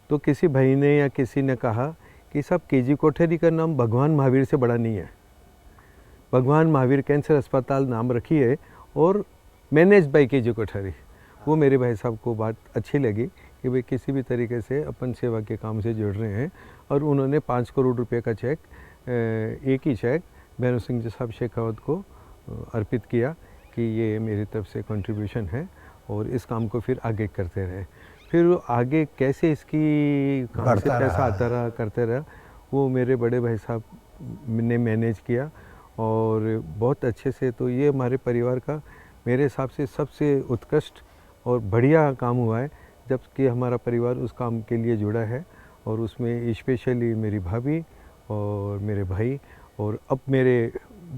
तो किसी भाई ने या किसी ने कहा कि साहब केजी कोठारी का नाम भगवान महावीर से बड़ा नहीं है, भगवान महावीर कैंसर अस्पताल नाम रखिए और मैनेज बाय केजी कोठारी। वो मेरे भाई साहब को बात अच्छी लगी कि भाई किसी भी तरीके से अपन सेवा के काम से जुड़ रहे हैं, और उन्होंने 5 करोड़ रुपए का चेक, एक ही चेक भैरव सिंह जी साहब शेखावत को अर्पित किया कि ये मेरी तरफ से कंट्रीब्यूशन है, और इस काम को फिर आगे करते रहे। फिर आगे कैसे इसकी कहाँ से पैसा आता रहा, करते रहा, वो मेरे बड़े भाई साहब ने मैनेज किया, और बहुत अच्छे से। तो ये हमारे परिवार का मेरे हिसाब से सबसे उत्कृष्ट और बढ़िया काम हुआ है, जबकि हमारा परिवार उस काम के लिए जुड़ा है, और उसमें स्पेशली मेरी भाभी और मेरे भाई, और अब मेरे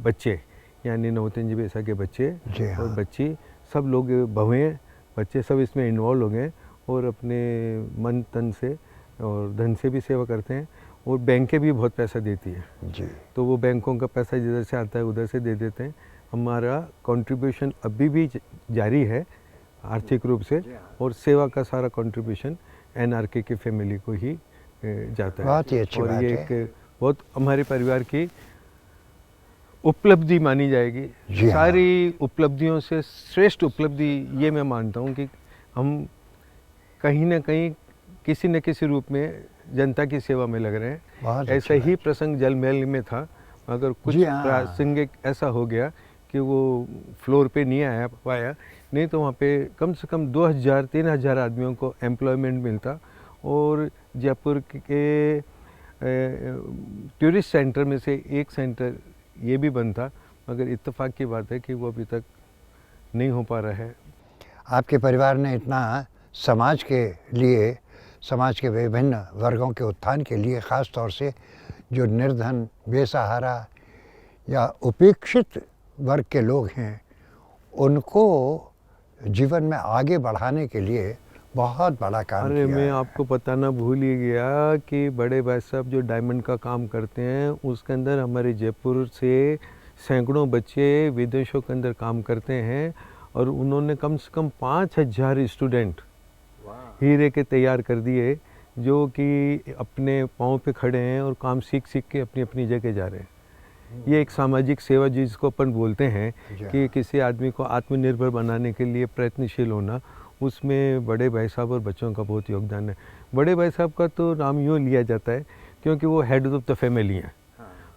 बच्चे यानी नवोतन जी बेसा के बच्चे और बच्ची, सब लोग बहुएँ बच्चे सब इसमें इन्वॉल्व हो गए, और अपने मन तन से और धन से भी सेवा करते हैं। और बैंकें भी बहुत पैसा देती है जी, तो वो बैंकों का पैसा जिधर से आता है उधर से दे देते हैं। हमारा कंट्रीब्यूशन अभी भी जारी है आर्थिक रूप से, और सेवा का सारा कंट्रीब्यूशन एनआरके की फैमिली को ही जाता है। बहुत ही अच्छी और बात ये है। एक बहुत हमारे परिवार की उपलब्धि मानी जाएगी। जी हाँ। सारी उपलब्धियों से श्रेष्ठ उपलब्धि ये मैं मानता हूँ कि हम कहीं ना कहीं किसी न किसी रूप में जनता की सेवा में लग रहे हैं। बहुत ऐसा अच्छी ही प्रसंग जल महल में था, अगर कुछ जी हाँ। प्रासंगिक ऐसा हो गया कि वो फ्लोर पे नहीं आया पाया, नहीं तो वहाँ पे कम से कम 2000-3000 आदमियों को एम्प्लॉयमेंट मिलता, और जयपुर के टूरिस्ट सेंटर में से एक सेंटर ये भी बनता, मगर इत्तेफाक की बात है कि वो अभी तक नहीं हो पा रहा है। आपके परिवार ने इतना समाज के लिए, समाज के विभिन्न वर्गों के उत्थान के लिए, ख़ास तौर से जो निर्धन, बेसहारा या उपेक्षित वर्ग के लोग हैं, उनको जीवन में आगे बढ़ाने के लिए बहुत बड़ा काम अरे किया मैं है। आपको बताना भूल ही गया कि बड़े भाई साहब जो डायमंड का काम करते हैं, उसके अंदर हमारे जयपुर से सैकड़ों बच्चे विदेशों के अंदर काम करते हैं, और उन्होंने कम से कम 5000 स्टूडेंट हीरे के तैयार कर दिए, जो कि अपने पाँव पे खड़े हैं और काम सीख सीख के अपनी अपनी जगह जा रहे हैं। ये एक सामाजिक सेवा जिसको अपन बोलते हैं कि किसी आदमी को आत्मनिर्भर बनाने के लिए प्रयत्नशील होना, उसमें बड़े भाई साहब और बच्चों का बहुत योगदान है। बड़े भाई साहब का तो नाम यूँ लिया जाता है क्योंकि वो हेड ऑफ द फैमिली हैं।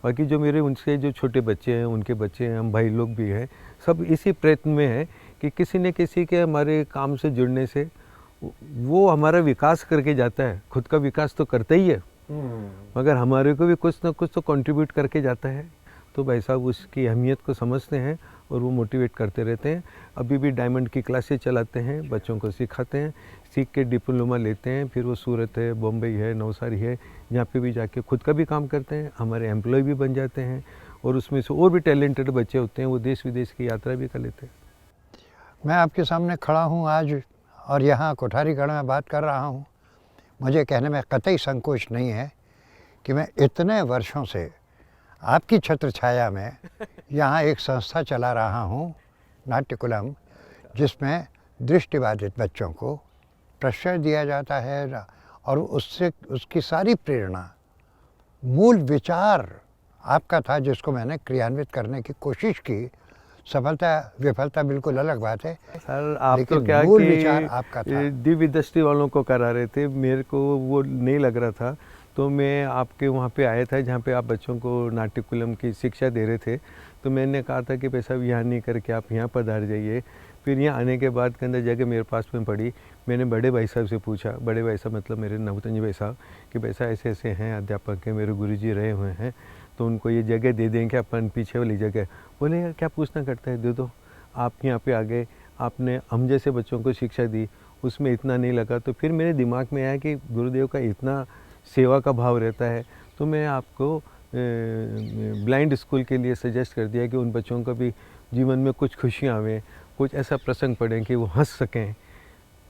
बाकी जो मेरे उनसे जो छोटे बच्चे हैं, उनके बच्चे हैं, हम भाई लोग भी हैं, सब इसी प्रयत्न में हैं कि किसी न किसी के हमारे काम से जुड़ने से वो हमारा विकास करके जाता है। खुद का विकास तो करता ही है, मगर हमारे को भी कुछ ना कुछ तो कंट्रीब्यूट करके जाता है। तो भाई साहब उसकी अहमियत को समझते हैं और वो मोटिवेट करते रहते हैं। अभी भी डायमंड की क्लासेस चलाते हैं, बच्चों को सिखाते हैं, सीख के डिप्लोमा लेते हैं, फिर वो सूरत है, बम्बई है, नवसारी है, यहाँ पे भी जाके खुद का भी काम करते हैं, हमारे एम्प्लॉय भी बन जाते हैं, और उसमें से और भी टैलेंटेड बच्चे होते हैं, वो देश विदेश की यात्रा भी कर लेते हैं। मैं आपके सामने खड़ा हूँ आज और यहाँ कोठारीगढ़ में बात कर रहा हूँ। मुझे कहने में कतई संकोच नहीं है कि मैं इतने वर्षों से आपकी छत्र छाया में यहाँ एक संस्था चला रहा हूँ, नाट्यकुलम, जिसमें दृष्टिबाधित बच्चों को प्रश्रय दिया जाता है, और उससे उसकी सारी प्रेरणा, मूल विचार आपका था, जिसको मैंने क्रियान्वित करने की कोशिश की। सफलता विफलता बिल्कुल अलग बात है सर, आप तो लेकिन क्या मूल विचार आपका था। कि दिव्य दृष्टि वालों को करा रहे थे, मेरे को वो नहीं लग रहा था। तो मैं आपके वहाँ पे आया था जहाँ पे आप बच्चों को नाट्यकुलम की शिक्षा दे रहे थे। तो मैंने कहा था कि भाई साहब यहाँ नहीं करके आप यहाँ पधार जाइए। फिर यहाँ आने के बाद के अंदर जगह मेरे पास में पड़ी। मैंने बड़े भाई साहब से पूछा, बड़े भाई साहब मतलब मेरे नवतंजी भाई साहब, कि वैसा ऐसे ऐसे हैं अध्यापक के, मेरे गुरुजी रहे हुए हैं, तो उनको ये जगह दे दें क्या अपन पीछे वाली जगह। बोले यार क्या पूछना करता है, दे दो। आप यहाँ पे आ गए, आपने हम जैसे बच्चों को शिक्षा दी, उसमें इतना नहीं लगा। तो फिर मेरे दिमाग में आया कि गुरुदेव का इतना सेवा का भाव रहता है, तो मैं आपको ब्लाइंड स्कूल के लिए सजेस्ट कर दिया कि उन बच्चों को भी जीवन में कुछ खुशियाँ आवें, कुछ ऐसा प्रसंग पढ़ें कि वो हंस सकें।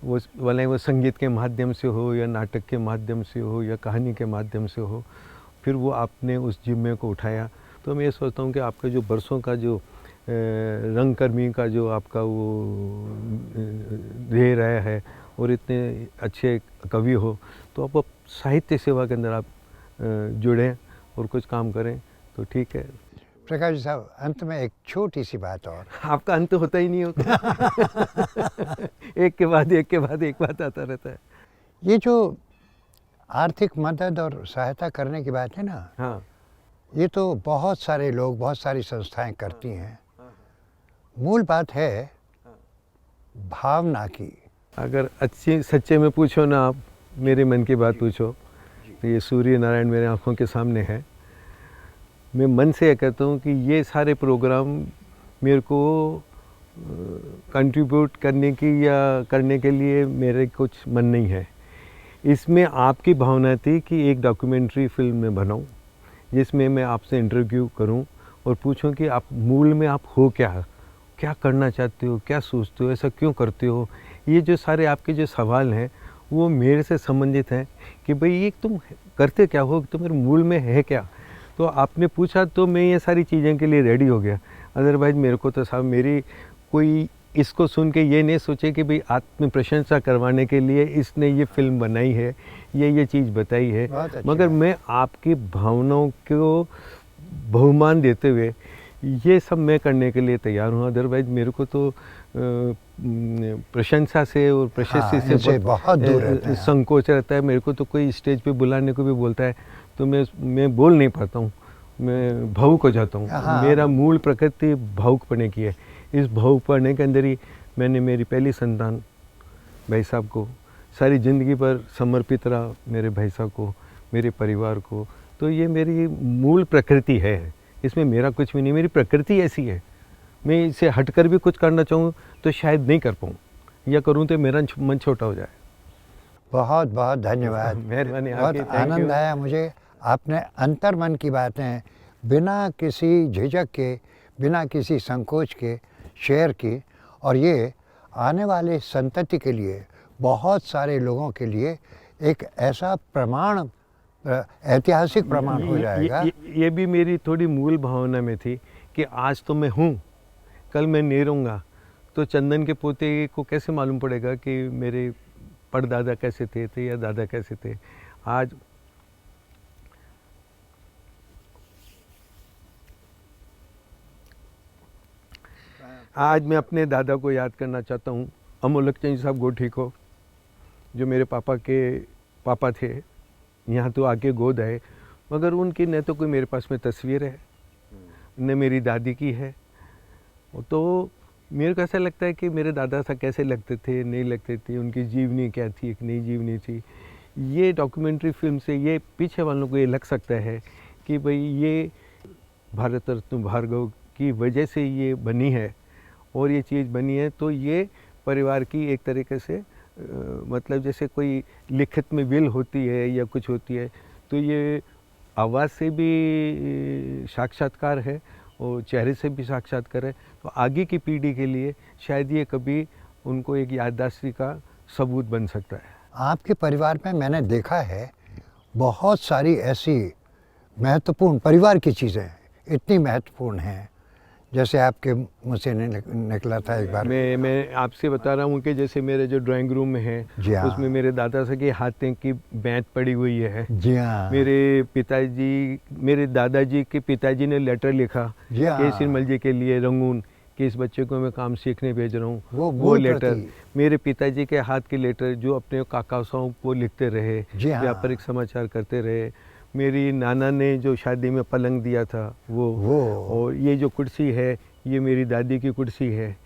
वो भले वो संगीत के माध्यम से हो या नाटक के माध्यम से हो या कहानी के माध्यम से हो। फिर वो आपने उस जिम्मे को उठाया। तो मैं ये सोचता हूँ कि आपका जो बरसों का जो रंगकर्मी का जो आपका वो ध्येय रहा है और इतने अच्छे कवि हो, तो आप साहित्य सेवा के अंदर आप जुड़ें और कुछ काम करें तो ठीक है। प्रकाश जी साहब, अंत में एक छोटी सी बात और। आपका अंत होता ही नहीं होता। एक के बाद एक बात आता रहता है। ये जो आर्थिक मदद और सहायता करने की बात है ना, हाँ, ये तो बहुत सारे लोग, बहुत सारी संस्थाएं करती हैं। मूल बात है भावना की। अगर अच्छी सच्चे में पूछो ना, आप मेरे मन की बात पूछो, तो ये सूर्य नारायण मेरे आँखों के सामने है। मैं मन से यह कहता हूँ कि ये सारे प्रोग्राम मेरे को कंट्रीब्यूट करने की या करने के लिए मेरे कुछ मन नहीं है। इसमें आपकी भावना थी कि एक डॉक्यूमेंट्री फिल्म में बनाऊँ, जिसमें मैं आपसे इंटरव्यू करूँ और पूछूँ कि आप मूल में आप हो क्या करना चाहते हो, क्या सोचते हो, ऐसा क्यों करते हो। ये जो सारे आपके जो सवाल हैं वो मेरे से संबंधित हैं कि भाई ये तुम करते क्या हो, तुम्हारे मूल में है क्या। तो आपने पूछा तो मैं ये सारी चीज़ें के लिए रेडी हो गया। अदरवाइज़ मेरे को तो साहब मेरी कोई इसको सुन के ये नहीं सोचे कि भाई आत्म प्रशंसा करवाने के लिए इसने ये फिल्म बनाई है, ये चीज़ बताई है, मगर मैं आपकी भावनाओं को बहुमान देते हुए ये सब मैं करने के लिए तैयार हूँ। अदरवाइज़ मेरे को तो प्रशंसा से और प्रशस्ति से बहुत दूर रहता है। संकोच रहता है। मेरे को तो कोई स्टेज पे बुलाने को भी बोलता है तो मैं बोल नहीं पाता हूँ, मैं भावुक हो जाता हूँ। मेरा मूल प्रकृति भावुक पढ़ने की है। इस भावुक पढ़ने के अंदर ही मैंने मेरी पहली संतान भाई साहब को सारी ज़िंदगी पर समर्पित रहा, मेरे भाई साहब को, मेरे परिवार को। तो ये मेरी मूल प्रकृति है, इसमें मेरा कुछ भी नहीं, मेरी प्रकृति ऐसी है। मैं इसे हटकर भी कुछ करना चाहूँ तो शायद नहीं कर पाऊँ, या करूँ तो मेरा मन छोटा हो जाए। बहुत बहुत धन्यवाद, मेहरबानी बहुत आपकी। आनंद आया मुझे। आपने अंतर्मन की बातें बिना किसी झिझक के, बिना किसी संकोच के शेयर की, और ये आने वाले संतति के लिए, बहुत सारे लोगों के लिए एक ऐसा प्रमाण, ऐतिहासिक प्रमाण हो जाएगा। ये भी मेरी थोड़ी मूल भावना में थी कि आज तो मैं हूँ, कल मैं नहीं रहूँगा। तो चंदन के पोते को कैसे मालूम पड़ेगा कि मेरे परदादा कैसे थे या दादा कैसे थे। आज मैं अपने दादा को याद करना चाहता हूँ, अमोलक चंद साहब गोठी को, जो मेरे पापा के पापा थे। यहाँ तो आके गोद आए, मगर उनकी न तो कोई मेरे पास में तस्वीर है, न मेरी दादी की है। तो मेरे को ऐसा लगता है कि मेरे दादा सा कैसे लगते थे, नहीं लगते थे, उनकी जीवनी क्या थी, एक नई जीवनी थी। ये डॉक्यूमेंट्री फिल्म से ये पीछे वालों को ये लग सकता है कि भाई ये भारत रत्न भार्गव की वजह से ये बनी है और ये चीज़ बनी है। तो ये परिवार की एक तरीके से मतलब जैसे कोई लिखित में विल होती है या कुछ होती है, तो ये आवाज़ से भी साक्षात्कार है और चेहरे से भी साक्षात्कार है। तो आगे की पीढ़ी के लिए शायद ये कभी उनको एक याददाश्ती का सबूत बन सकता है। आपके परिवार में मैंने देखा है बहुत सारी ऐसी महत्वपूर्ण परिवार की चीज़ें इतनी महत्वपूर्ण हैं, जैसे आपके मुँह से निकला था एक बार। मैं आपसे बता रहा हूँ कि जैसे मेरे जो ड्राइंग रूम में है, उसमें मेरे दादा से के हाथों की बैंत पड़ी हुई है। जी हाँ। मेरे दादाजी के पिताजी ने लेटर लिखा केसरी मल जी के लिए रंगून कि इस बच्चे को मैं काम सीखने भेज रहा हूँ, वो वो मूल लेटर, प्रति। मेरे पिताजी के हाथ के लेटर जो अपने काकासाओं को लिखते रहे, जी हाँ। व्यापारिक समाचार करते रहे, मेरी नाना ने जो शादी में पलंग दिया था वो, और ये जो कुर्सी है ये मेरी दादी की कुर्सी है,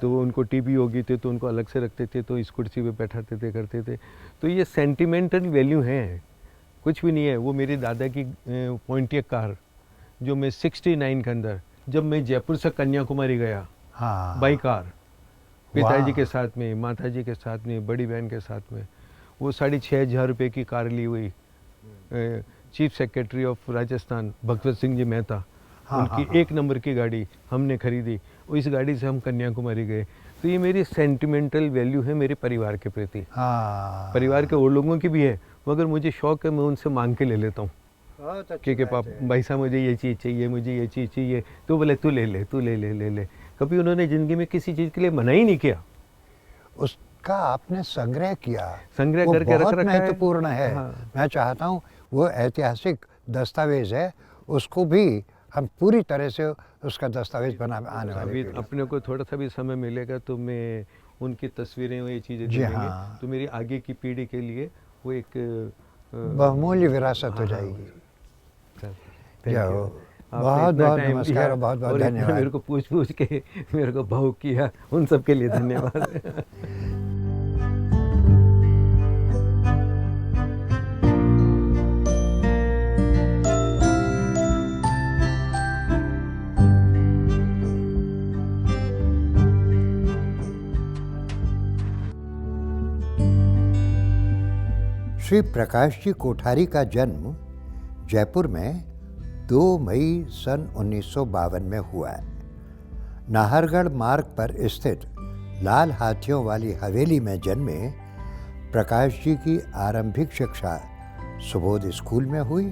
तो उनको टीबी हो गई थी तो उनको अलग से रखते थे, तो इस कुर्सी पे बैठाते थे, करते थे। तो ये सेंटिमेंटल वैल्यू है, कुछ भी नहीं है। वो मेरी दादा की पॉइंटियक कार जो मैं 69 के अंदर, जब मैं जयपुर से कन्याकुमारी गया हाँ, बाई कार, पिताजी वाह। के साथ में, माताजी के साथ में, बड़ी बहन के साथ में, वो 6,500 रुपये की कार ली हुई, chief secretary of Rajasthan Bhagwat Singh ji Mehta, हाँ, उनकी हाँ, 1 नंबर की गाड़ी हमने खरीदी, इस गाड़ी से हम कन्याकुमारी गए। तो ये मेरी सेंटिमेंटल वैल्यू है मेरे परिवार के प्रति। हाँ, परिवार के और लोगों की भी है, मगर मुझे शौक है, मैं उनसे मांग के ले लेता हूँ बहुत अच्छी कि बात पाप है। भाई साहब मुझे ये चीज़ चाहिए, मुझे ये चीज़ चाहिए, तो बोले तू ले ले, तू ले ले ले ले। कभी उन्होंने ज़िंदगी में किसी चीज़ के लिए मना ही नहीं किया। उसका आपने संग्रह किया, संग्रह वो करके रख बहुत रखा है। महत्वपूर्ण है। हाँ। मैं चाहता हूँ वो ऐतिहासिक दस्तावेज है, उसको भी हम पूरी तरह से उसका दस्तावेज बना आने वाले अभी पीढ़ी। अपने को थोड़ा सा भी समय मिलेगा तो मैं उनकी तस्वीरें और ये चीज़ें जी देखेंगे, हाँ। तो मेरी आगे की पीढ़ी के लिए वो एक बहुमूल्य विरासत हो हाँ, जाएगी। हाँ। जय हो। आपने बहुत इतना बहुत टाइम नमस्कार दिया और बहुत बहुत और इतना धन्यवाद। मेरे को पूछ के मेरे को भावुक किया, उन सब के लिए धन्यवाद। श्री प्रकाश जी कोठारी का जन्म जयपुर में 2 मई सन 1952 में हुआ है। नाहरगढ़ मार्ग पर स्थित लाल हाथियों वाली हवेली में जन्मे प्रकाश जी की आरंभिक शिक्षा सुबोध स्कूल में हुई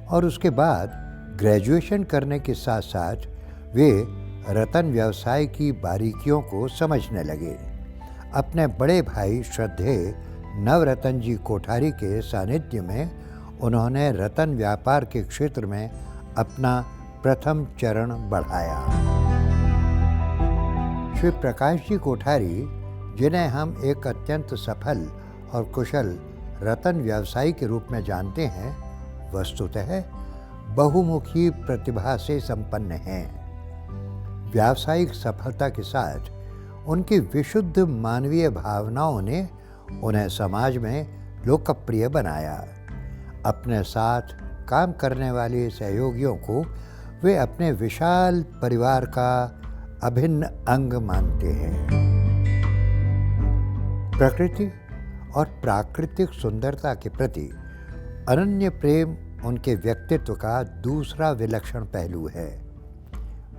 और उसके बाद ग्रेजुएशन करने के साथ साथ वे रतन व्यवसाय की बारीकियों को समझने लगे। अपने बड़े भाई श्रद्धेय नवरतन जी कोठारी के सानिध्य में उन्होंने रतन व्यापार के क्षेत्र में अपना प्रथम चरण बढ़ाया। श्री प्रकाश जी कोठारी, जिन्हें हम एक अत्यंत सफल और कुशल रतन व्यवसायी के रूप में जानते हैं, वस्तुतः बहुमुखी प्रतिभा से संपन्न हैं। व्यावसायिक सफलता के साथ उनकी विशुद्ध मानवीय भावनाओं ने उन्हें समाज में लोकप्रिय बनाया। अपने साथ काम करने वाले सहयोगियों को वे अपने विशाल परिवार का अभिन्न अंग मानते हैं। प्रकृति और प्राकृतिक सुंदरता के प्रति अनन्य प्रेम उनके व्यक्तित्व का दूसरा विलक्षण पहलू है।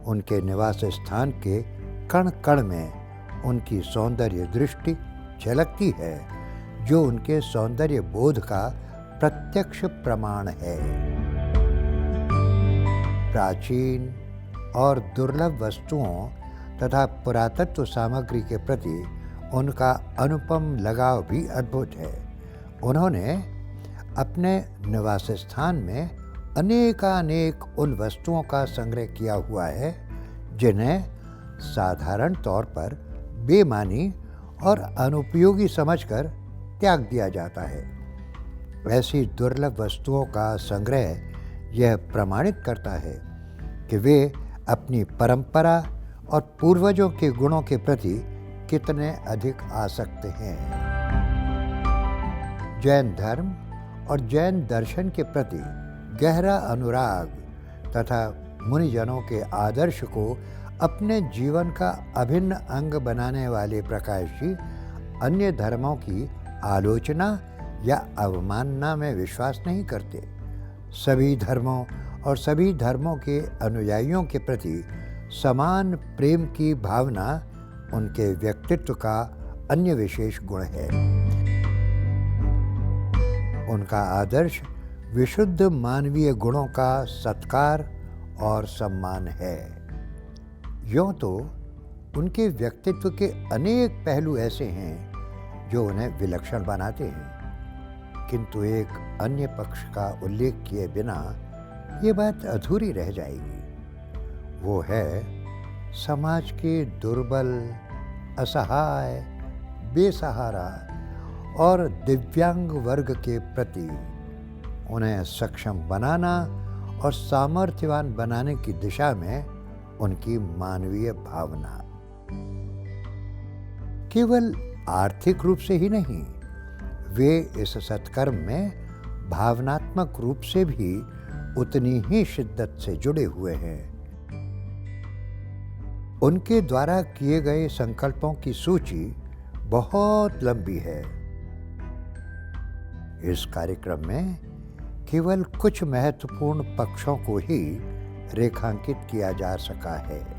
उनके निवास स्थान के कण कण में उनकी सौंदर्य दृष्टि झलकती है, जो उनके सौंदर्य बोध का प्रत्यक्ष प्रमाण है। प्राचीन और दुर्लभ वस्तुओं तथा पुरातत्व सामग्री के प्रति उनका अनुपम लगाव भी अद्भुत है। उन्होंने अपने निवास स्थान में अनेकानेक उन वस्तुओं का संग्रह किया हुआ है जिन्हें साधारण तौर पर बेमानी और अनुपयोगी समझकर त्याग दिया जाता है। ऐसी दुर्लभ वस्तुओं का संग्रह यह प्रमाणित करता है कि वे अपनी परंपरा और पूर्वजों के गुणों के प्रति कितने अधिक आसक्त हैं। जैन धर्म और जैन दर्शन के प्रति गहरा अनुराग तथा मुनिजनों के आदर्श को अपने जीवन का अभिन्न अंग बनाने वाले प्रकाश जी अन्य धर्मों की आलोचना या अवमानना में विश्वास नहीं करते। सभी धर्मों और सभी धर्मों के अनुयायियों के प्रति समान प्रेम की भावना उनके व्यक्तित्व का अन्य विशेष गुण है। उनका आदर्श विशुद्ध मानवीय गुणों का सत्कार और सम्मान है। यूँ तो उनके व्यक्तित्व के अनेक पहलू ऐसे हैं जो उन्हें विलक्षण बनाते हैं, किंतु एक अन्य पक्ष का उल्लेख किए बिना ये बात अधूरी रह जाएगी। वो है समाज के दुर्बल, असहाय, बेसहारा और दिव्यांग वर्ग के प्रति उन्हें सक्षम बनाना और सामर्थ्यवान बनाने की दिशा में उनकी मानवीय भावना। केवल आर्थिक रूप से ही नहीं, वे इस सत्कर्म में भावनात्मक रूप से भी उतनी ही शिद्दत से जुड़े हुए हैं। उनके द्वारा किए गए संकल्पों की सूची बहुत लंबी है। इस कार्यक्रम में केवल कुछ महत्वपूर्ण पक्षों को ही रेखांकित किया जा सका है।